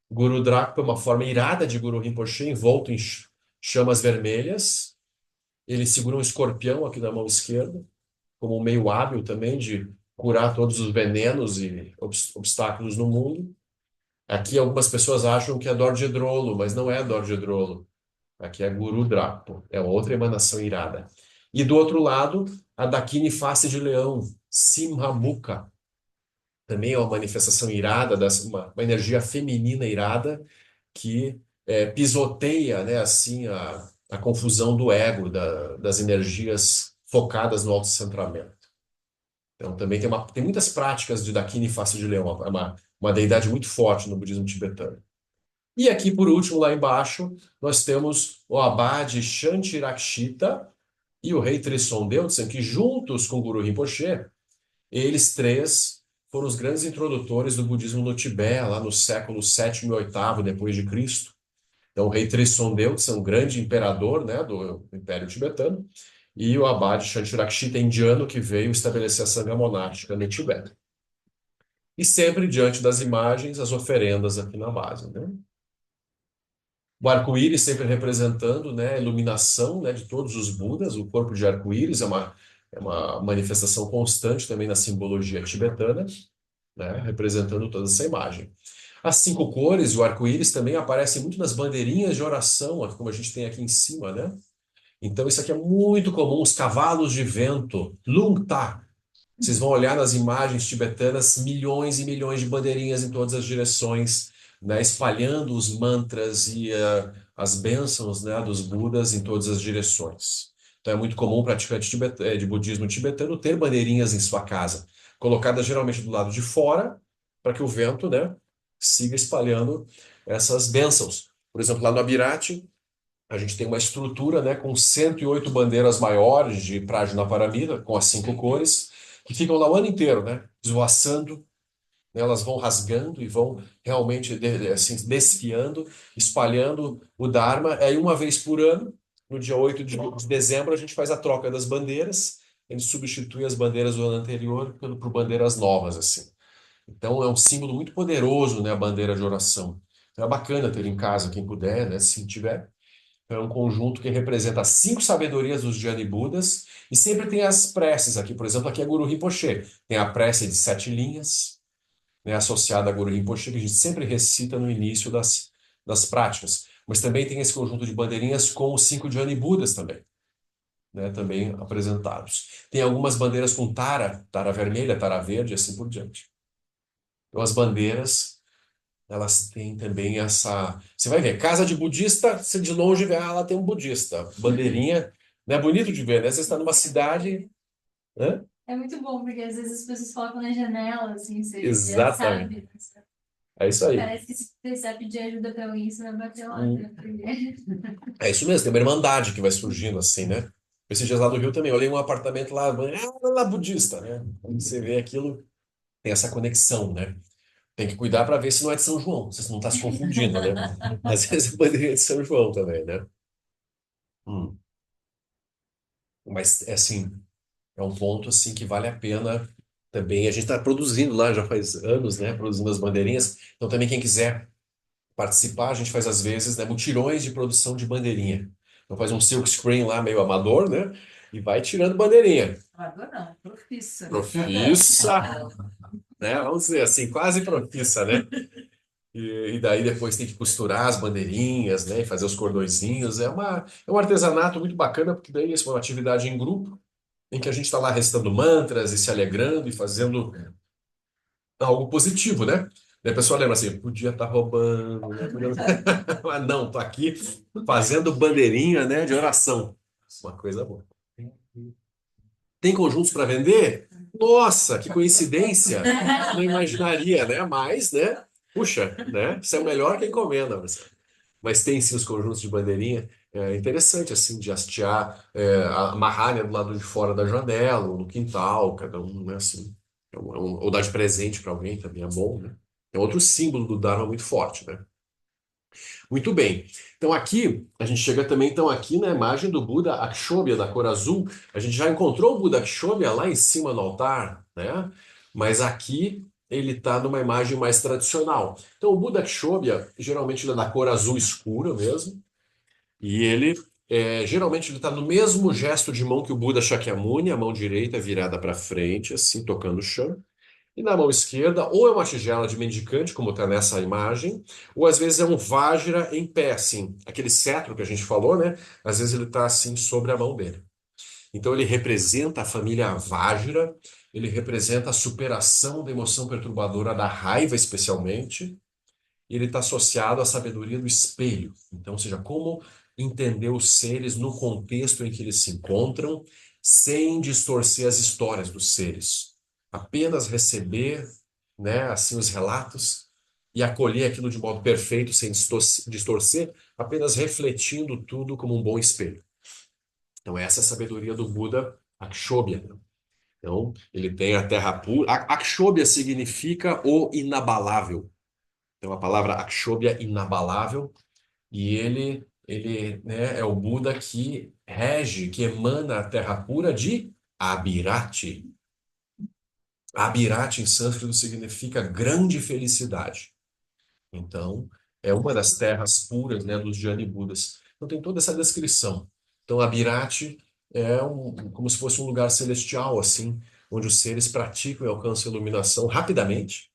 Guru Drakpo é uma forma irada de Guru Rinpoche, envolto em chamas vermelhas. Ele segura um escorpião aqui na mão esquerda, como um meio hábil também de curar todos os venenos e obstáculos no mundo. Aqui algumas pessoas acham que é Dorjedrolo, mas não é Dorjedrolo. Aqui é Guru Drakpo, é outra emanação irada. E do outro lado, a Dakini face de leão, Simhamukha, também é uma manifestação irada, uma energia feminina irada que pisoteia, né, assim, a confusão do ego, das energias focadas no autocentramento. Então também tem muitas práticas de Dakini face de leão, é uma deidade muito forte no budismo tibetano. E aqui, por último, lá embaixo, nós temos o Abade Shantirakshita e o rei Trisson Deutsen, que juntos com o Guru Rinpoche, eles três foram os grandes introdutores do budismo no Tibete, lá no século sétimo e oitavo depois de Cristo. Então, o rei Trisson Deutsen, um grande imperador, né, do Império Tibetano, e o Abade Shantirakshita indiano, que veio estabelecer a sanga monástica no Tibete. E sempre diante das imagens, as oferendas aqui na base, né? O arco-íris sempre representando, né, a iluminação, né, de todos os Budas. O corpo de arco-íris é uma manifestação constante também na simbologia tibetana, né, representando toda essa imagem. As cinco cores, o arco-íris também aparece muito nas bandeirinhas de oração, como a gente tem aqui em cima, né? Então isso aqui é muito comum, os cavalos de vento, Lungta. Vocês vão olhar nas imagens tibetanas, milhões e milhões de bandeirinhas em todas as direções, né, espalhando os mantras e as bênçãos, né, dos Budas em todas as direções. Então é muito comum o praticante de budismo tibetano ter bandeirinhas em sua casa, colocadas geralmente do lado de fora, para que o vento, né, siga espalhando essas bênçãos. Por exemplo, lá no Abirati, a gente tem uma estrutura, né, com 108 bandeiras maiores de Prajnaparamita, com as cinco cores, que ficam lá o ano inteiro, né, esvoaçando, né, elas vão rasgando e vão realmente assim, desfiando, espalhando o Dharma. Aí, uma vez por ano, no dia 8 de dezembro, a gente faz a troca das bandeiras, a gente substitui as bandeiras do ano anterior por bandeiras novas, assim. Então, é um símbolo muito poderoso, né, a bandeira de oração. Então, é bacana ter em casa, quem puder, né, se tiver. É um conjunto que representa as cinco sabedorias dos Jnani Budas e sempre tem as preces aqui. Por exemplo, aqui é Guru Rinpoche. Tem a prece de 7 linhas, né, associada a Guru Rinpoche, que a gente sempre recita no início das práticas. Mas também tem esse conjunto de bandeirinhas com os 5 Jnani Budas também, né, também apresentados. Tem algumas bandeiras com tara vermelha, tara verde e assim por diante. Então as bandeiras, elas têm também essa... Você vai ver, casa de budista, você de longe vê, ela tem um budista. Bandeirinha, né? É bonito de ver, né? Você está numa cidade... Né? É muito bom, porque às vezes as pessoas colocam na janela, assim, você já Exatamente. sabe. É isso aí. Parece que se precisar pedir ajuda pra alguém, você vai bater lá, né? É isso mesmo, tem uma irmandade que vai surgindo assim, né? Esses dias lá do Rio também, eu olhei um apartamento lá, lá budista, né? Quando você vê aquilo, tem essa conexão, né? Tem que cuidar para ver se não é de São João, se você não está se confundindo, né? Às vezes é bandeirinha de São João também, né? Hum. Mas, é assim, é um ponto assim que vale a pena também. A gente está produzindo lá já faz anos, né? Produzindo as bandeirinhas. Então, também quem quiser participar, a gente faz às vezes, né, mutirões de produção de bandeirinha. Então faz um silk screen lá meio amador, né? E vai tirando bandeirinha. Amador não, profissa. Profissa, né? Vamos dizer assim, quase profissa, né? E daí depois tem que costurar as bandeirinhas, né? E fazer os cordõezinhos. É um artesanato muito bacana, porque daí é uma atividade em grupo, em que a gente está lá recitando mantras e se alegrando e fazendo algo positivo, né? Daí a pessoa lembra assim, podia estar roubando, né? Mas não, tô aqui fazendo bandeirinha, né, de oração. Uma coisa boa. Tem conjuntos para vender? Nossa, que coincidência! Não imaginaria, né? Mas, né? Puxa, né? Isso é melhor que encomenda. Mas tem sim os conjuntos de bandeirinha. É interessante, assim, de hastear, amarrar, né, do lado de fora da janela, ou no quintal, cada um, né, assim. Ou dar de presente para alguém também é bom, né? É outro símbolo do Dharma muito forte, né? Muito bem. Então aqui, a gente chega também então aqui na imagem do Buda Akshobhya da cor azul. A gente já encontrou o Buda Akshobhya lá em cima no altar, né? Mas aqui ele está numa imagem mais tradicional. Então o Buda Akshobhya, geralmente ele é da cor azul escura mesmo, e ele geralmente ele está no mesmo gesto de mão que o Buda Shakyamuni, a mão direita virada para frente, assim, tocando o chão. E na mão esquerda, ou é uma tigela de mendicante, como está nessa imagem, ou às vezes é um Vajra em pé, assim. Aquele cetro que a gente falou, né? Às vezes ele está assim sobre a mão dele. Então ele representa a família Vajra, ele representa a superação da emoção perturbadora da raiva, especialmente, e ele está associado à sabedoria do espelho. Então, ou seja, como entender os seres no contexto em que eles se encontram, sem distorcer as histórias dos seres. Apenas receber, né, assim, os relatos e acolher aquilo de modo perfeito, sem distorcer, apenas refletindo tudo como um bom espelho. Então, essa é a sabedoria do Buda Akshobhya. Então, ele tem a terra pura. Akshobhya significa o inabalável. Então, a palavra Akshobhya, inabalável, e ele, né, é o Buda que rege, que emana a terra pura de Abhirati. Abhirati em sânscrito significa grande felicidade. Então, é uma das terras puras, né, dos Jnani Budas. Então, tem toda essa descrição. Então, Abhirati é como se fosse um lugar celestial, assim, onde os seres praticam e alcançam a iluminação rapidamente,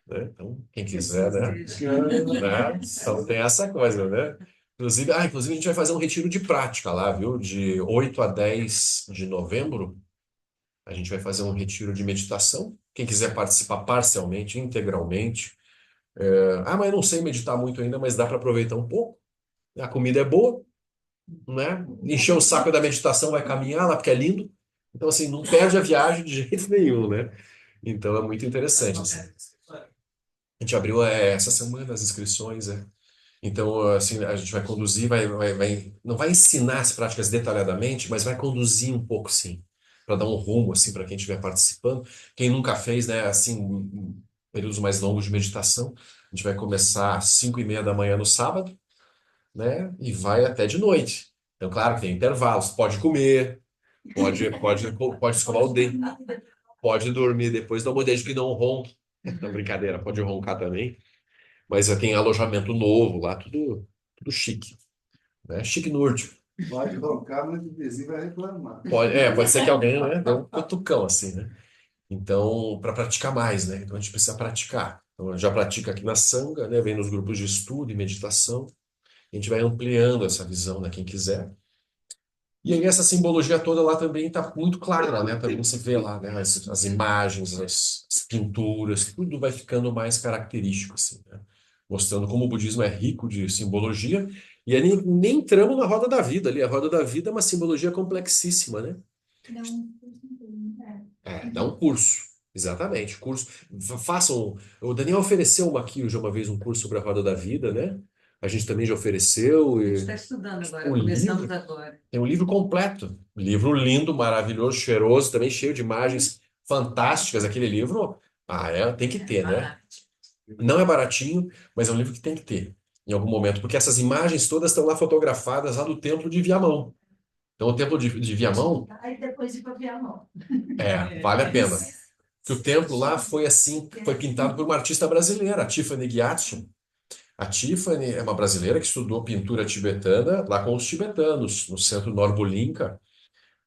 né? Então, quem quiser, né? Né? Então tem essa coisa, né? Inclusive a gente vai fazer um retiro de prática lá, viu? De 8 a 10 de novembro, a gente vai fazer um retiro de meditação. Quem quiser participar parcialmente, integralmente. Mas eu não sei meditar muito ainda, mas dá para aproveitar um pouco. A comida é boa, né? Encher o saco da meditação, vai caminhar lá, porque é lindo. Então, assim, não perde a viagem de jeito nenhum, né? Então é muito interessante, assim. A gente abriu essa semana as inscrições, né? Então, assim, a gente vai conduzir, não vai ensinar as práticas detalhadamente, mas vai conduzir um pouco, sim, para dar um rumo, assim, para quem estiver participando. Quem nunca fez, né, assim, períodos mais longos de meditação, a gente vai começar às 5:30 da manhã no sábado, né, e vai até de noite. Então, claro que tem intervalos, pode comer, pode escovar o dente, pode dormir depois, não desde que não ronque. Não, brincadeira, pode roncar também. Mas já tem alojamento novo lá, tudo chique, né? Chique nórdico. Pode roncar, mas o vizinho vai reclamar. Pode ser que alguém, né, dê um cutucão assim, né? Então, para praticar mais, né? Então a gente precisa praticar. Então, já pratica aqui na Sangha, né? Vem nos grupos de estudo e meditação. A gente vai ampliando essa visão, né? Quem quiser. E aí essa simbologia toda lá também está muito clara, né? Também você vê lá, né? As imagens, as pinturas, tudo vai ficando mais característico, assim, né? Mostrando como o budismo é rico de simbologia. E aí nem entramos na roda da vida ali. A roda da vida é uma simbologia complexíssima, né? Dá um curso inteiro, né? Dá um curso. Exatamente, curso. Façam. O Daniel ofereceu aqui já uma vez um curso sobre a roda da vida, né? A gente também já ofereceu. A gente está estudando agora, O começamos livro agora. tem um livro completo. Livro lindo, maravilhoso, cheiroso, também cheio de imagens fantásticas. Aquele livro, tem que ter, Uma né? arte. Não é baratinho, mas é um livro que tem que ter em algum momento, porque essas imagens todas estão lá fotografadas lá do Templo de Viamão. Então, o Templo de Viamão, Aí depois ir para Viamão. vale a pena. Que o templo lá foi assim, foi pintado por uma artista brasileira, a Tiffany Gyatso. A Tiffany é uma brasileira que estudou pintura tibetana lá com os tibetanos, no centro Norbolinka,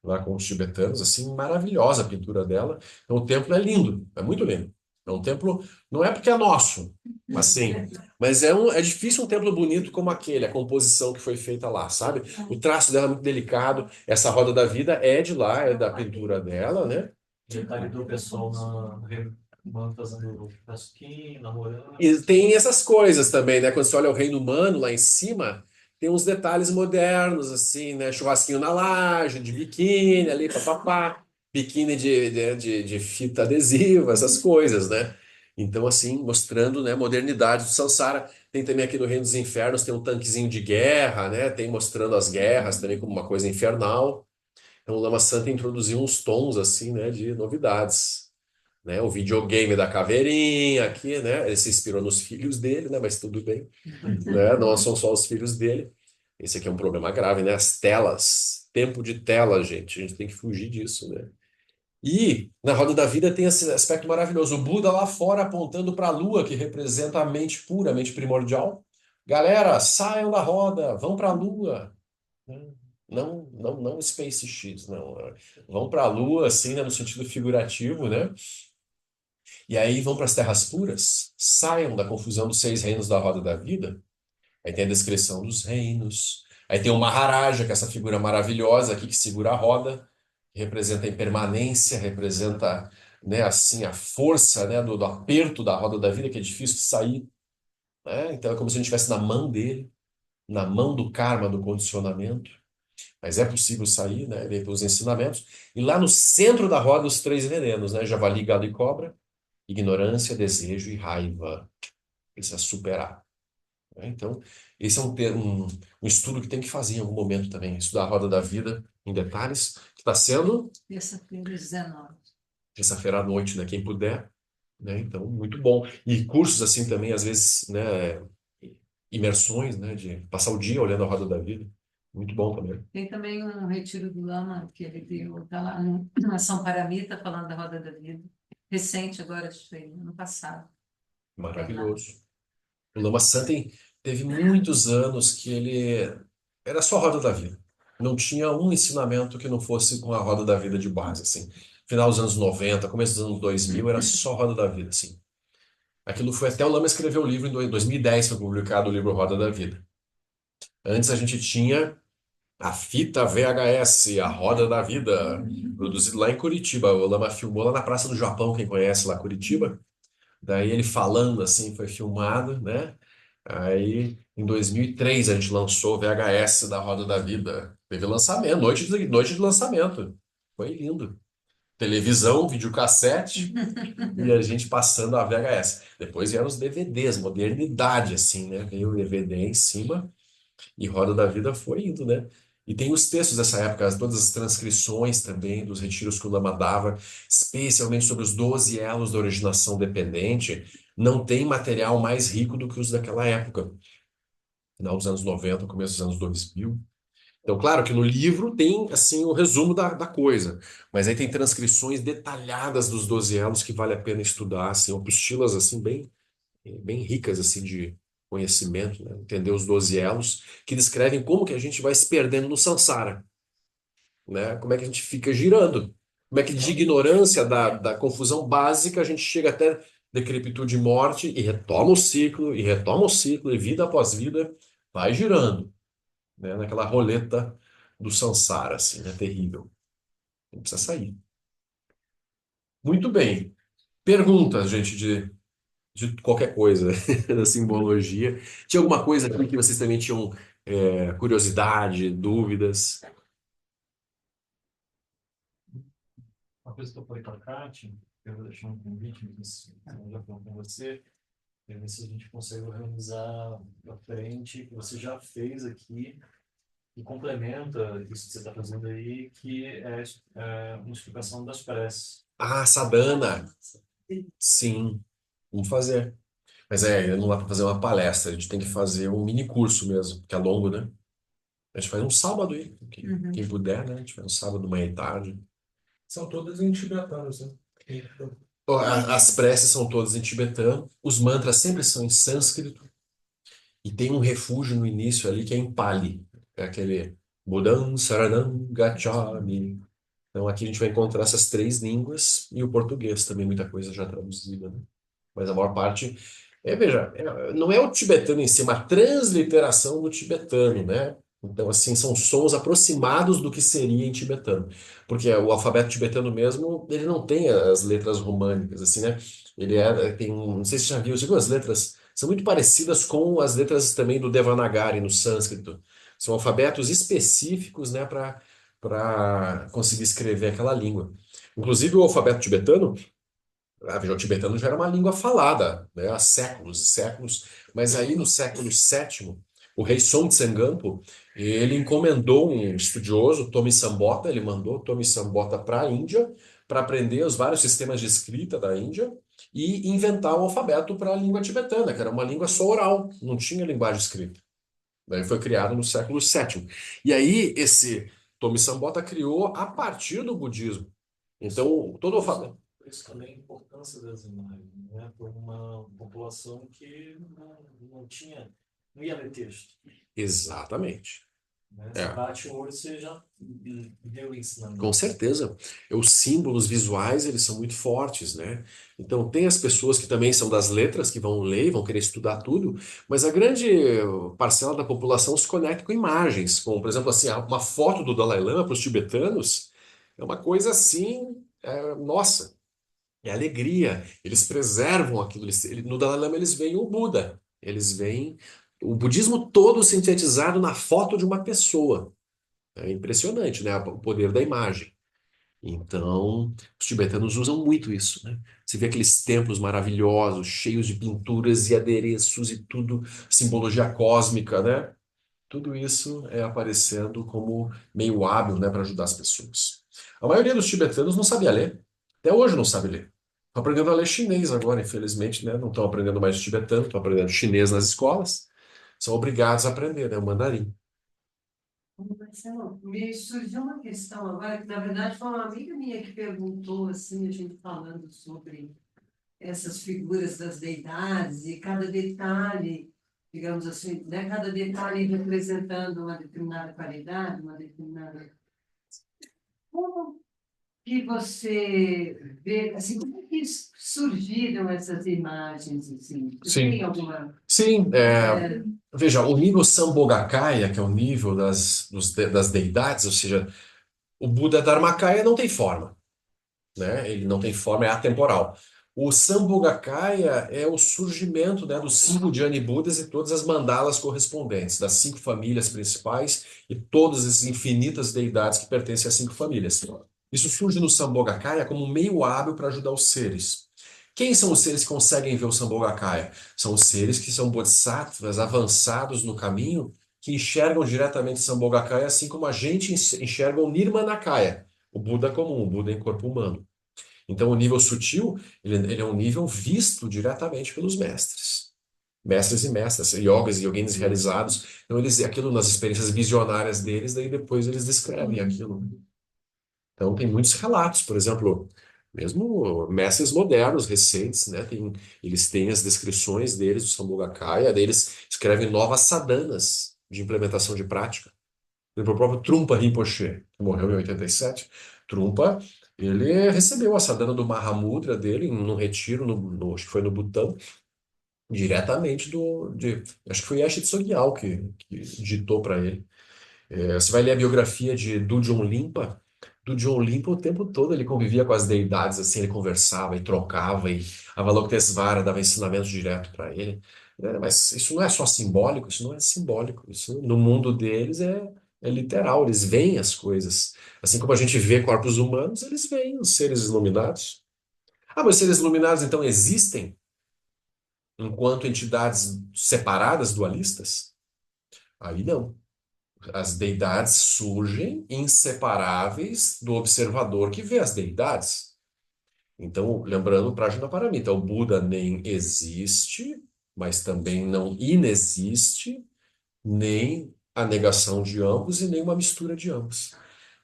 lá com os tibetanos, assim, maravilhosa a pintura dela. Então, o templo é lindo, é muito lindo. É um templo, não é porque é nosso, assim, mas é difícil um templo bonito como aquele, a composição que foi feita lá, sabe? O traço dela é muito delicado, essa roda da vida é de lá, é da pintura dela, né? Detalhe do pessoal no Reino Humano fazendo churrasquinho, namorando. E tem essas coisas também, né? Quando você olha o Reino Humano lá em cima, tem uns detalhes modernos, assim, né? Churrasquinho na laje, de biquíni ali, papapá, biquíni de fita adesiva, essas coisas, né? Então, assim, mostrando, né, modernidade do Sansara. Tem também aqui no Reino dos Infernos, tem um tanquezinho de guerra, né? Tem mostrando as guerras também como uma coisa infernal. Então, o Lama Santa introduziu uns tons, assim, né, de novidades, né? O videogame da caveirinha aqui, né? Ele se inspirou nos filhos dele, né? Mas tudo bem, né? Não são só os filhos dele. Esse aqui é um problema grave, né? As telas, tempo de tela, gente. A gente tem que fugir disso, né? E na roda da vida tem esse aspecto maravilhoso. O Buda lá fora apontando para a lua, que representa a mente pura, a mente primordial. Galera, saiam da roda, vão para a lua. Não, não, não Space X, não. Vão para a lua, assim, né? No sentido figurativo, né? E aí vão para as terras puras, saiam da confusão dos seis reinos da roda da vida. Aí tem a descrição dos reinos. Aí tem o Maharaja, que é essa figura maravilhosa aqui que segura a roda, que representa a impermanência, representa, né, assim, a força, né, do aperto da roda da vida, que é difícil de sair, né? Então é como se a gente estivesse na mão dele, na mão do karma, do condicionamento. Mas é possível sair, né, pelos ensinamentos. E lá no centro da roda, os três venenos, né, javali, gado e cobra. Ignorância, desejo e raiva. Precisa superar, né? Então, esse é um estudo que tem que fazer em algum momento também. Estudar a roda da vida em detalhes, que está sendo Terça-feira, 19. terça-feira à noite, né? Quem puder, né? Então, muito bom. E cursos assim também, às vezes, né? Imersões, né? De passar o dia olhando a roda da vida. Muito bom também. Tem também um retiro do Lama que ele deu, está lá na Ação Paramita, falando da roda da vida. Recente agora, acho que foi ano passado. Maravilhoso. O Lama Santen teve muitos anos que ele era só a roda da vida. Não tinha um ensinamento que não fosse com a roda da vida de base, assim. Final dos anos 90, começo dos anos 2000, era só roda da vida, assim. Aquilo foi até o Lama escrever o livro em 2010, foi publicado o livro Roda da Vida. Antes a gente tinha a fita VHS, a Roda da Vida, produzido lá em Curitiba. O Lama filmou lá na Praça do Japão, quem conhece lá Curitiba. Daí ele falando assim, foi filmado, né? Aí, em 2003, a gente lançou o VHS da Roda da Vida. Teve lançamento, noite de lançamento. Foi lindo. Televisão, videocassete e a gente passando a VHS. Depois vieram os DVDs, modernidade, assim, né? Veio o DVD em cima e Roda da Vida foi indo, né? E tem os textos dessa época, todas as transcrições também dos retiros que o Lama dava, especialmente sobre os 12 elos da originação dependente. Não tem material mais rico do que os daquela época, final dos anos 90, começo dos anos 2000. Então, claro que no livro tem, assim, o resumo da coisa, mas aí tem transcrições detalhadas dos 12 elos que vale a pena estudar, assim, apostilas, assim, bem ricas, assim, de conhecimento, né? Entender os 12 elos, que descrevem como que a gente vai se perdendo no samsara, né? Como é que a gente fica girando, como é que de ignorância da confusão básica a gente chega até decrepitude e morte e retoma o ciclo, e retoma o ciclo, e vida após vida vai girando, né? Naquela roleta do samsara, assim, né? Terrível. Não precisa sair. Muito bem. Perguntas, gente, de qualquer coisa da simbologia. Tinha alguma coisa aqui que vocês também tinham curiosidade, dúvidas? Uma coisa que eu falei para a Kátia, eu vou deixar um convite, não sei se eu já falou com você, para ver se a gente consegue organizar para frente, que você já fez aqui, e complementa isso que você está fazendo aí, que é uma explicação das preces. Ah, sadhana. Sim, vamos fazer. Mas não dá para fazer uma palestra, a gente tem que fazer um mini curso mesmo, que é longo, né? A gente faz um sábado aí, quem puder, né? A gente faz um sábado, manhã e tarde. São todas em tibetanos, né? Ó, as preces são todas em tibetano, os mantras sempre são em sânscrito, e tem um refúgio no início ali que é em Pali, é aquele Buddham Saranam Gacchami. Então aqui a gente vai encontrar essas três línguas e o português também, muita coisa já traduzida, né? Mas a maior parte, veja, não é o tibetano em si, é uma transliteração do tibetano, né? Então, assim, são sons aproximados do que seria em tibetano. Porque o alfabeto tibetano mesmo, ele não tem as letras românicas, assim, né? Não sei se você já viu, você viu as letras? São muito parecidas com as letras também do Devanagari, no sânscrito. São alfabetos específicos, né, para conseguir escrever aquela língua. Inclusive, o alfabeto tibetano, veja, o tibetano já era uma língua falada, né, há séculos e séculos, mas aí no século VII, o rei Songtsengampo, ele encomendou um estudioso, Tomi Sambota, ele mandou Tomi Sambota para a Índia para aprender os vários sistemas de escrita da Índia e inventar o alfabeto para a língua tibetana, que era uma língua só oral, não tinha linguagem escrita. Daí foi criado no século VII. E aí esse Tomi Sambota criou a partir do budismo. Então, todo o alfabeto. Por isso também a importância das imagens, né? Por uma população que não tinha, não ia ler texto, Exatamente. né? Você É, bate o olho, você já deu o com ensinamento. certeza. Os símbolos visuais, eles são muito fortes, né? Então, tem as pessoas que também são das letras, que vão ler, vão querer estudar tudo, mas a grande parcela da população se conecta com imagens, como, por exemplo, assim, uma foto do Dalai Lama para os tibetanos é uma coisa assim, nossa, é alegria. Eles preservam aquilo. No Dalai Lama eles veem o Buda. Eles veem o budismo todo sintetizado na foto de uma pessoa. É impressionante, né? O poder da imagem. Então, os tibetanos usam muito isso, né? Você vê aqueles templos maravilhosos, cheios de pinturas e adereços e tudo, simbologia cósmica, né? Tudo isso é aparecendo como meio hábil, né, para ajudar as pessoas. A maioria dos tibetanos não sabia ler. Até hoje não sabe ler. Estão aprendendo a ler chinês agora, infelizmente, né? Não estão aprendendo mais tibetano, estão aprendendo chinês nas escolas. São obrigados a aprender, né, o mandarim. Marcelo, me surgiu uma questão agora, que na verdade foi uma amiga minha que perguntou, assim, a gente falando sobre essas figuras das deidades e cada detalhe, digamos assim, né, cada detalhe representando uma determinada qualidade, uma determinada... Como que você vê, assim, como que surgiram essas imagens, assim? Você Sim. tem alguma... Sim, veja, o nível Sambhogakaya, que é o nível das deidades, ou seja, o Buda Dharmakaya não tem forma, né? Ele não tem forma, é atemporal. O Sambhogakaya é o surgimento, né, dos 5 Dhyani Budas e todas as mandalas correspondentes, das 5 famílias principais e todas as infinitas deidades que pertencem às 5 famílias. Isso surge no Sambhogakaya como um meio hábil para ajudar os seres. Quem são os seres que conseguem ver o Sambhogakaya? São os seres que são bodhisattvas avançados no caminho, que enxergam diretamente o Sambhogakaya, assim como a gente enxerga o Nirmanakaya, o Buda comum, o Buda em corpo humano. Então, o nível sutil, ele é um nível visto diretamente pelos mestres. Mestres e mestras, yogas e yoginis realizados. Então, aquilo nas experiências visionárias deles, daí depois eles descrevem aquilo. Então, tem muitos relatos, por exemplo, mesmo mestres modernos, recentes, né, eles têm as descrições deles do Sambhogakaya, daí eles escrevem novas sadhanas de implementação de prática. Por exemplo, o próprio Trungpa Rinpoche, que morreu em 87, Trungpa, ele recebeu a sadhana do Mahamudra dele num retiro, acho que foi no Butão, diretamente acho que foi Ashi Tsogyal que ditou para ele. Você vai ler a biografia de Dudjom Limpa. Dudjom Limpa, o tempo todo ele convivia com as deidades, assim, ele conversava e trocava, e Avalokitesvara dava ensinamento direto para ele. Mas isso não é só simbólico, isso não é simbólico. Isso, no mundo deles, é literal, eles veem as coisas. Assim como a gente vê corpos humanos, eles veem os seres iluminados. Ah, mas os seres iluminados então existem enquanto entidades separadas, dualistas? Aí não. As deidades surgem inseparáveis do observador que vê as deidades. Então, lembrando Prajnaparamita, o Buda nem existe mas também não inexiste nem a negação de ambos e nem uma mistura de ambos.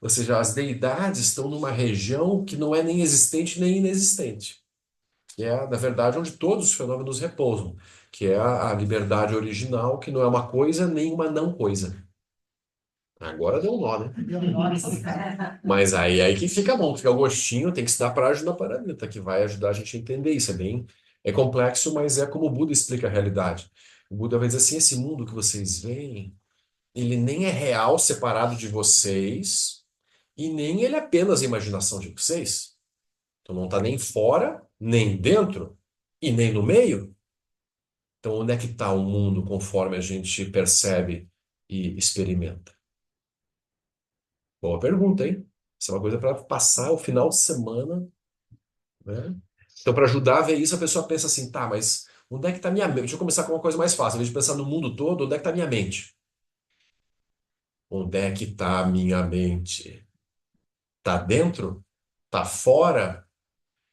Ou seja, as deidades estão numa região que não é nem existente nem inexistente, que é, na verdade, onde todos os fenômenos repousam, que é a liberdade original, que não é uma coisa nem uma não coisa. Agora deu um nó, né? Mas aí que fica bom, fica o gostinho, tem que se dar prática na paramita, que vai ajudar a gente a entender isso. É complexo, mas é como o Buda explica a realidade. O Buda vai dizer assim, esse mundo que vocês veem, ele nem é real separado de vocês, e nem ele é apenas imaginação de vocês. Então não está nem fora, nem dentro, e nem no meio. Então onde é que está o mundo conforme a gente percebe e experimenta? Boa pergunta, hein? Isso é uma coisa para passar o final de semana, né? Então, para ajudar a ver isso, a pessoa pensa assim, tá, mas onde é que está minha mente? Deixa eu começar com uma coisa mais fácil. Em vez de pensar no mundo todo, onde é que está minha mente? Onde é que está a minha mente? Está dentro? Está fora?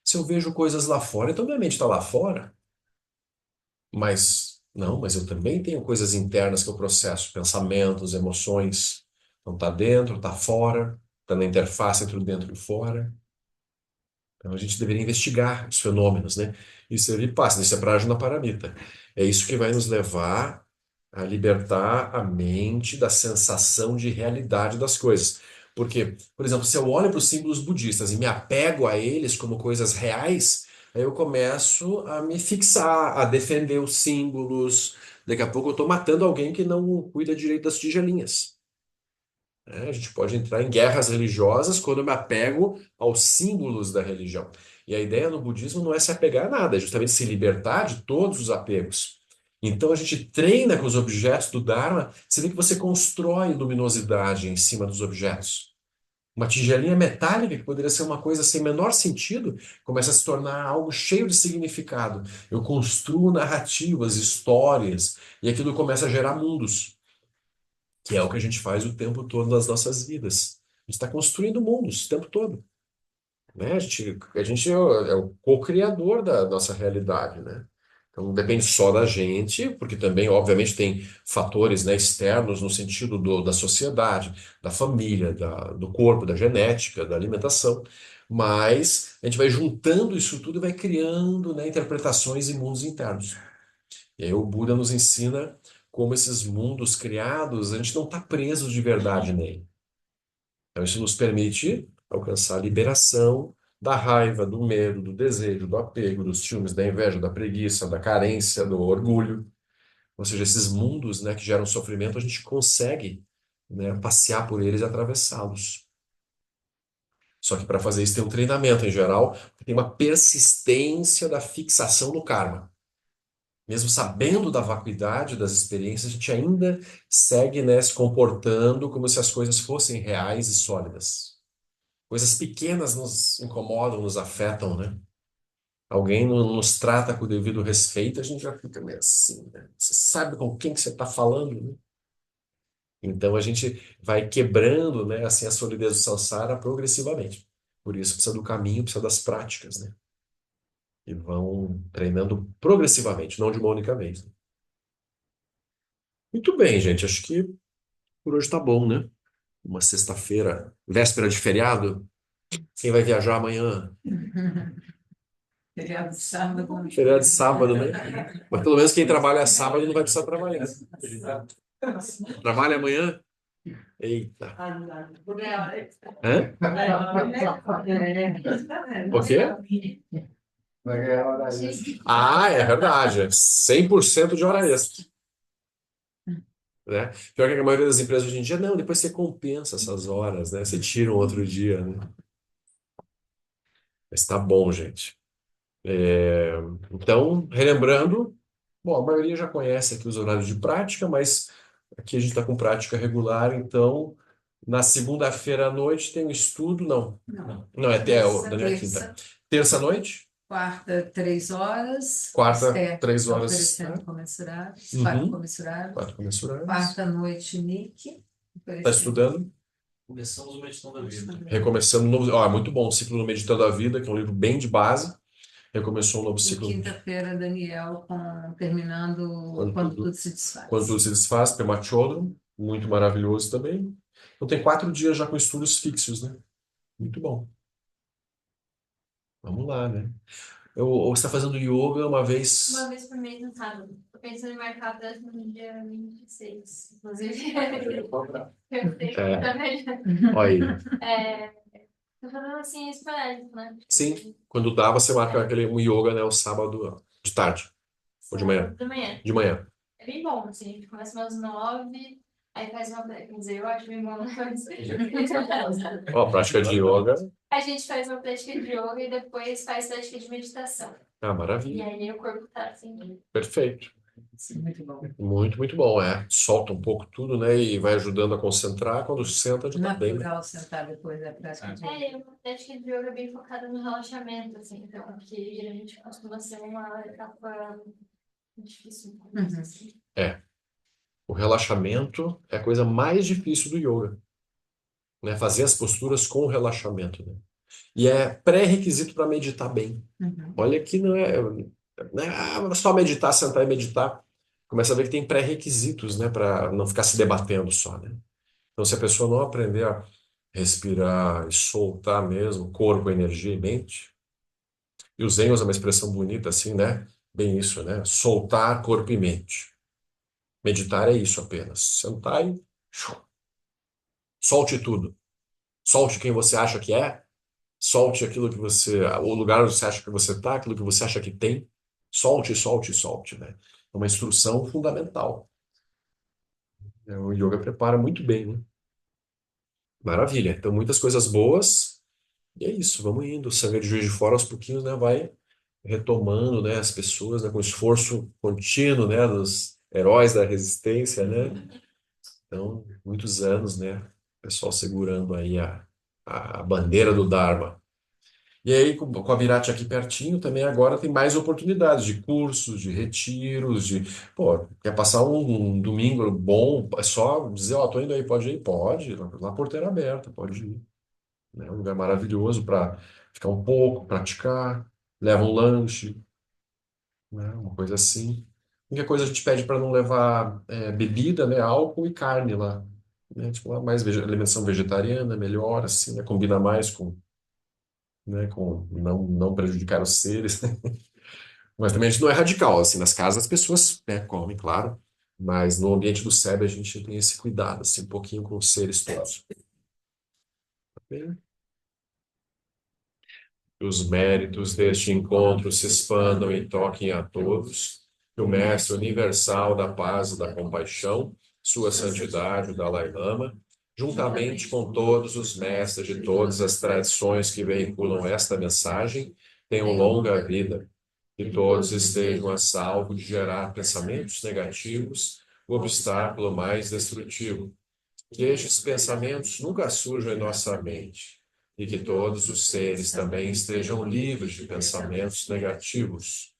Se eu vejo coisas lá fora, então minha mente está lá fora. Mas, não, mas eu também tenho coisas internas que eu processo, pensamentos, emoções. Então, está dentro, está fora, está na interface entre o dentro e o fora. Então a gente deveria investigar os fenômenos, né? Isso é vipassana, isso é prajna paramita. É isso que vai nos levar a libertar a mente da sensação de realidade das coisas. Porque, por exemplo, se eu olho para os símbolos budistas e me apego a eles como coisas reais, aí eu começo a me fixar, a defender os símbolos. Daqui a pouco eu estou matando alguém que não cuida direito das tigelinhas. A gente pode entrar em guerras religiosas quando eu me apego aos símbolos da religião. E a ideia no budismo não é se apegar a nada, é justamente se libertar de todos os apegos. Então a gente treina com os objetos do Dharma, você vê que você constrói luminosidade em cima dos objetos. Uma tigelinha metálica, que poderia ser uma coisa sem menor sentido, começa a se tornar algo cheio de significado. Eu construo narrativas, histórias, e aquilo começa a gerar mundos, que é o que a gente faz o tempo todo nas nossas vidas. A gente está construindo mundos o tempo todo, né? A gente é o co-criador da nossa realidade, né? Então, não depende só da gente, porque também, obviamente, tem fatores, né, externos no sentido da sociedade, da família, do corpo, da genética, da alimentação, mas a gente vai juntando isso tudo e vai criando, né, interpretações e mundos internos. E aí o Buda nos ensina como esses mundos criados, a gente não está preso de verdade nele. Então isso nos permite alcançar a liberação da raiva, do medo, do desejo, do apego, dos ciúmes, da inveja, da preguiça, da carência, do orgulho. Ou seja, esses mundos, né, que geram sofrimento, a gente consegue, né, passear por eles e atravessá-los. Só que para fazer isso tem um treinamento em geral, tem uma persistência da fixação no karma. Mesmo sabendo da vacuidade das experiências, a gente ainda segue, né, se comportando como se as coisas fossem reais e sólidas. Coisas pequenas nos incomodam, nos afetam, né? Alguém não nos trata com o devido respeito, a gente já fica meio assim, né? Você sabe com quem que você está falando, né? Então a gente vai quebrando, né, assim, a solidez do samsara progressivamente. Por isso precisa do caminho, precisa das práticas, né? E vão treinando progressivamente, não de uma única vez, né? Muito bem, gente. Acho que por hoje tá bom, né? Uma sexta-feira, véspera de feriado. Quem vai viajar amanhã? Feriado de sábado. Feriado de sábado, né? Mas pelo menos quem trabalha sábado não vai precisar trabalhar. Trabalha amanhã? Eita. Hã? O quê? Vai ganhar hora extra. Ah, é verdade. 100% de hora extra. Né? Pior que a maioria das empresas hoje em dia, não, depois você compensa essas horas, né? Você tira um outro dia, né? Mas tá bom, gente. Então, relembrando, bom, a maioria já conhece aqui os horários de prática, mas aqui a gente está com prática regular, então na segunda-feira à noite tem um estudo, não. Não, é até a quinta. Terça-noite? Quarta, 3 horas. Quarta, É, 3 horas. oferecendo comensurados. Uhum. 4 comensurados. 4 comensurados. Quarta-noite, Nick. Está estudando? Começamos o Meditando da Vida. Recomeçando um novo. Ó, é muito bom o Ciclo no Meditando a Vida, que é um livro bem de base. recomeçou um novo E ciclo. quinta-feira, Daniel, terminando quando tudo se desfaz. Quando tudo se desfaz, Premachodron, muito maravilhoso também. Então tem 4 dias já com estudos fixos, né? Muito bom. Vamos lá, né? Você está fazendo yoga uma vez. Uma vez por mês no sábado. Tô pensando em marcar até no dia 26, inclusive. Perfeito, É. tá vendo? Olha aí. Tô fazendo assim, esporádico, né? Sim, quando dá, você marca um yoga, né? O sábado de tarde ou de manhã. De manhã. De manhã. É bem bom, assim, a gente começa umas 9, aí faz uma, quer dizer, eu acho bem bom, mas... Ó, prática de yoga. A gente faz uma prática de yoga e depois faz prática de meditação. Ah, E maravilha. aí o corpo tá assim. Perfeito. Muito bom. Muito, muito bom, é. Solta um pouco tudo, né? E vai ajudando a concentrar. Quando senta, já tá bem. Natural sentar depois da prática de yoga. Uma prática de yoga bem focada no relaxamento, assim, então, que geralmente costuma ser uma etapa difícil. Assim. O relaxamento é a coisa mais difícil do yoga, né? Fazer as posturas com relaxamento, né? E é pré-requisito para meditar bem. Uhum. Olha que não é, só meditar, sentar e meditar. Começa a ver que tem pré-requisitos, né? Para não ficar se debatendo só, né? Então, se a pessoa não aprender a respirar e soltar mesmo corpo, energia e mente, e o Zen usa uma expressão bonita assim, né? Bem isso, né? Soltar corpo e mente. Meditar é isso apenas. Sentar e solte tudo. Solte quem você acha que é. Solte aquilo que o lugar onde você acha que você está, aquilo que você acha que tem. Solte, solte, solte, né? É uma instrução fundamental. O yoga prepara muito bem, né? Maravilha. Então, muitas coisas boas. E é isso, vamos indo. O sangue de Juiz de Fora, aos pouquinhos, né, vai retomando, né, as pessoas, né, com esforço contínuo, né, dos heróis da resistência, né? Então, muitos anos, né, o pessoal segurando aí a bandeira do Dharma. E aí, com a Virate aqui pertinho, também agora tem mais oportunidades de cursos, de retiros, Pô, quer passar um domingo bom, é só dizer, ó, tô indo aí, pode ir? Pode, lá a porteira é aberta, pode ir. Né? Um lugar maravilhoso para ficar um pouco, praticar, leva um lanche, né? Uma coisa assim. A única coisa a gente pede para não levar bebida, né? Álcool e carne lá. Né? Tipo, lá mais alimentação vegetariana, melhor, assim, né? Combina mais com não prejudicar os seres. Mas também a gente não é radical, assim, nas casas as pessoas, né, comem, claro, mas no ambiente do SEB a gente tem esse cuidado, assim, um pouquinho com os seres todos. Tá bem? Que os méritos deste encontro se expandam e toquem a todos. Que o Mestre Universal da Paz e da Compaixão, Sua Santidade, o Dalai Lama, juntamente com todos os mestres de todas as tradições que veiculam esta mensagem, tenham longa vida. Que todos estejam a salvo de gerar pensamentos negativos, o obstáculo mais destrutivo. Que estes pensamentos nunca surjam em nossa mente e que todos os seres também estejam livres de pensamentos negativos.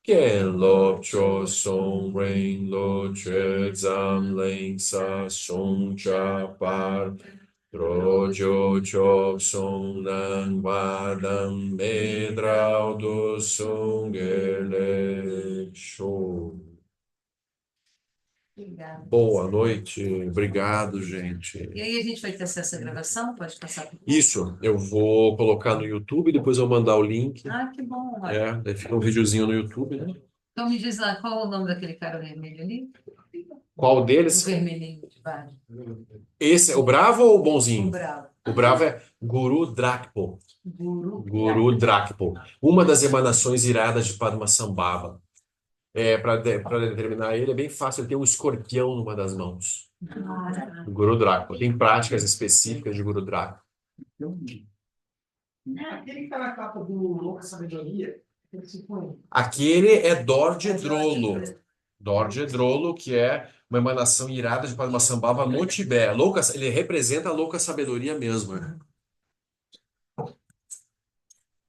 Ken lo cho song rain lo che zam ling sa song cha par tro jo chop song nan wadam medrau do song ele show. Obrigada. Boa noite, obrigado, gente. E aí a gente vai ter acesso à gravação? Pode passar por Isso, eu vou colocar no YouTube, depois eu vou mandar o link. Ah, que bom. Daí fica um videozinho no YouTube, né? Então me diz lá, qual é o nome daquele cara vermelho ali? Qual O deles? vermelhinho de baixo. Esse é o bravo ou o O bonzinho? bravo. O bravo é Guru Drakpo. Guru. Guru Drakpo. Uma das emanações iradas de Padmasambhava. Para determinar ele é bem fácil, ele tem um escorpião numa das mãos. Ah, Guru Drakpo. Tem práticas específicas de Guru Drakpo. Aquele que tá na capa do Louca Sabedoria, ele se põe. Aquele é Dorje Drolo. Dorje Drolo, que é uma emanação irada de Padmasambhava no Tibete. Ele representa a louca sabedoria mesmo. Né?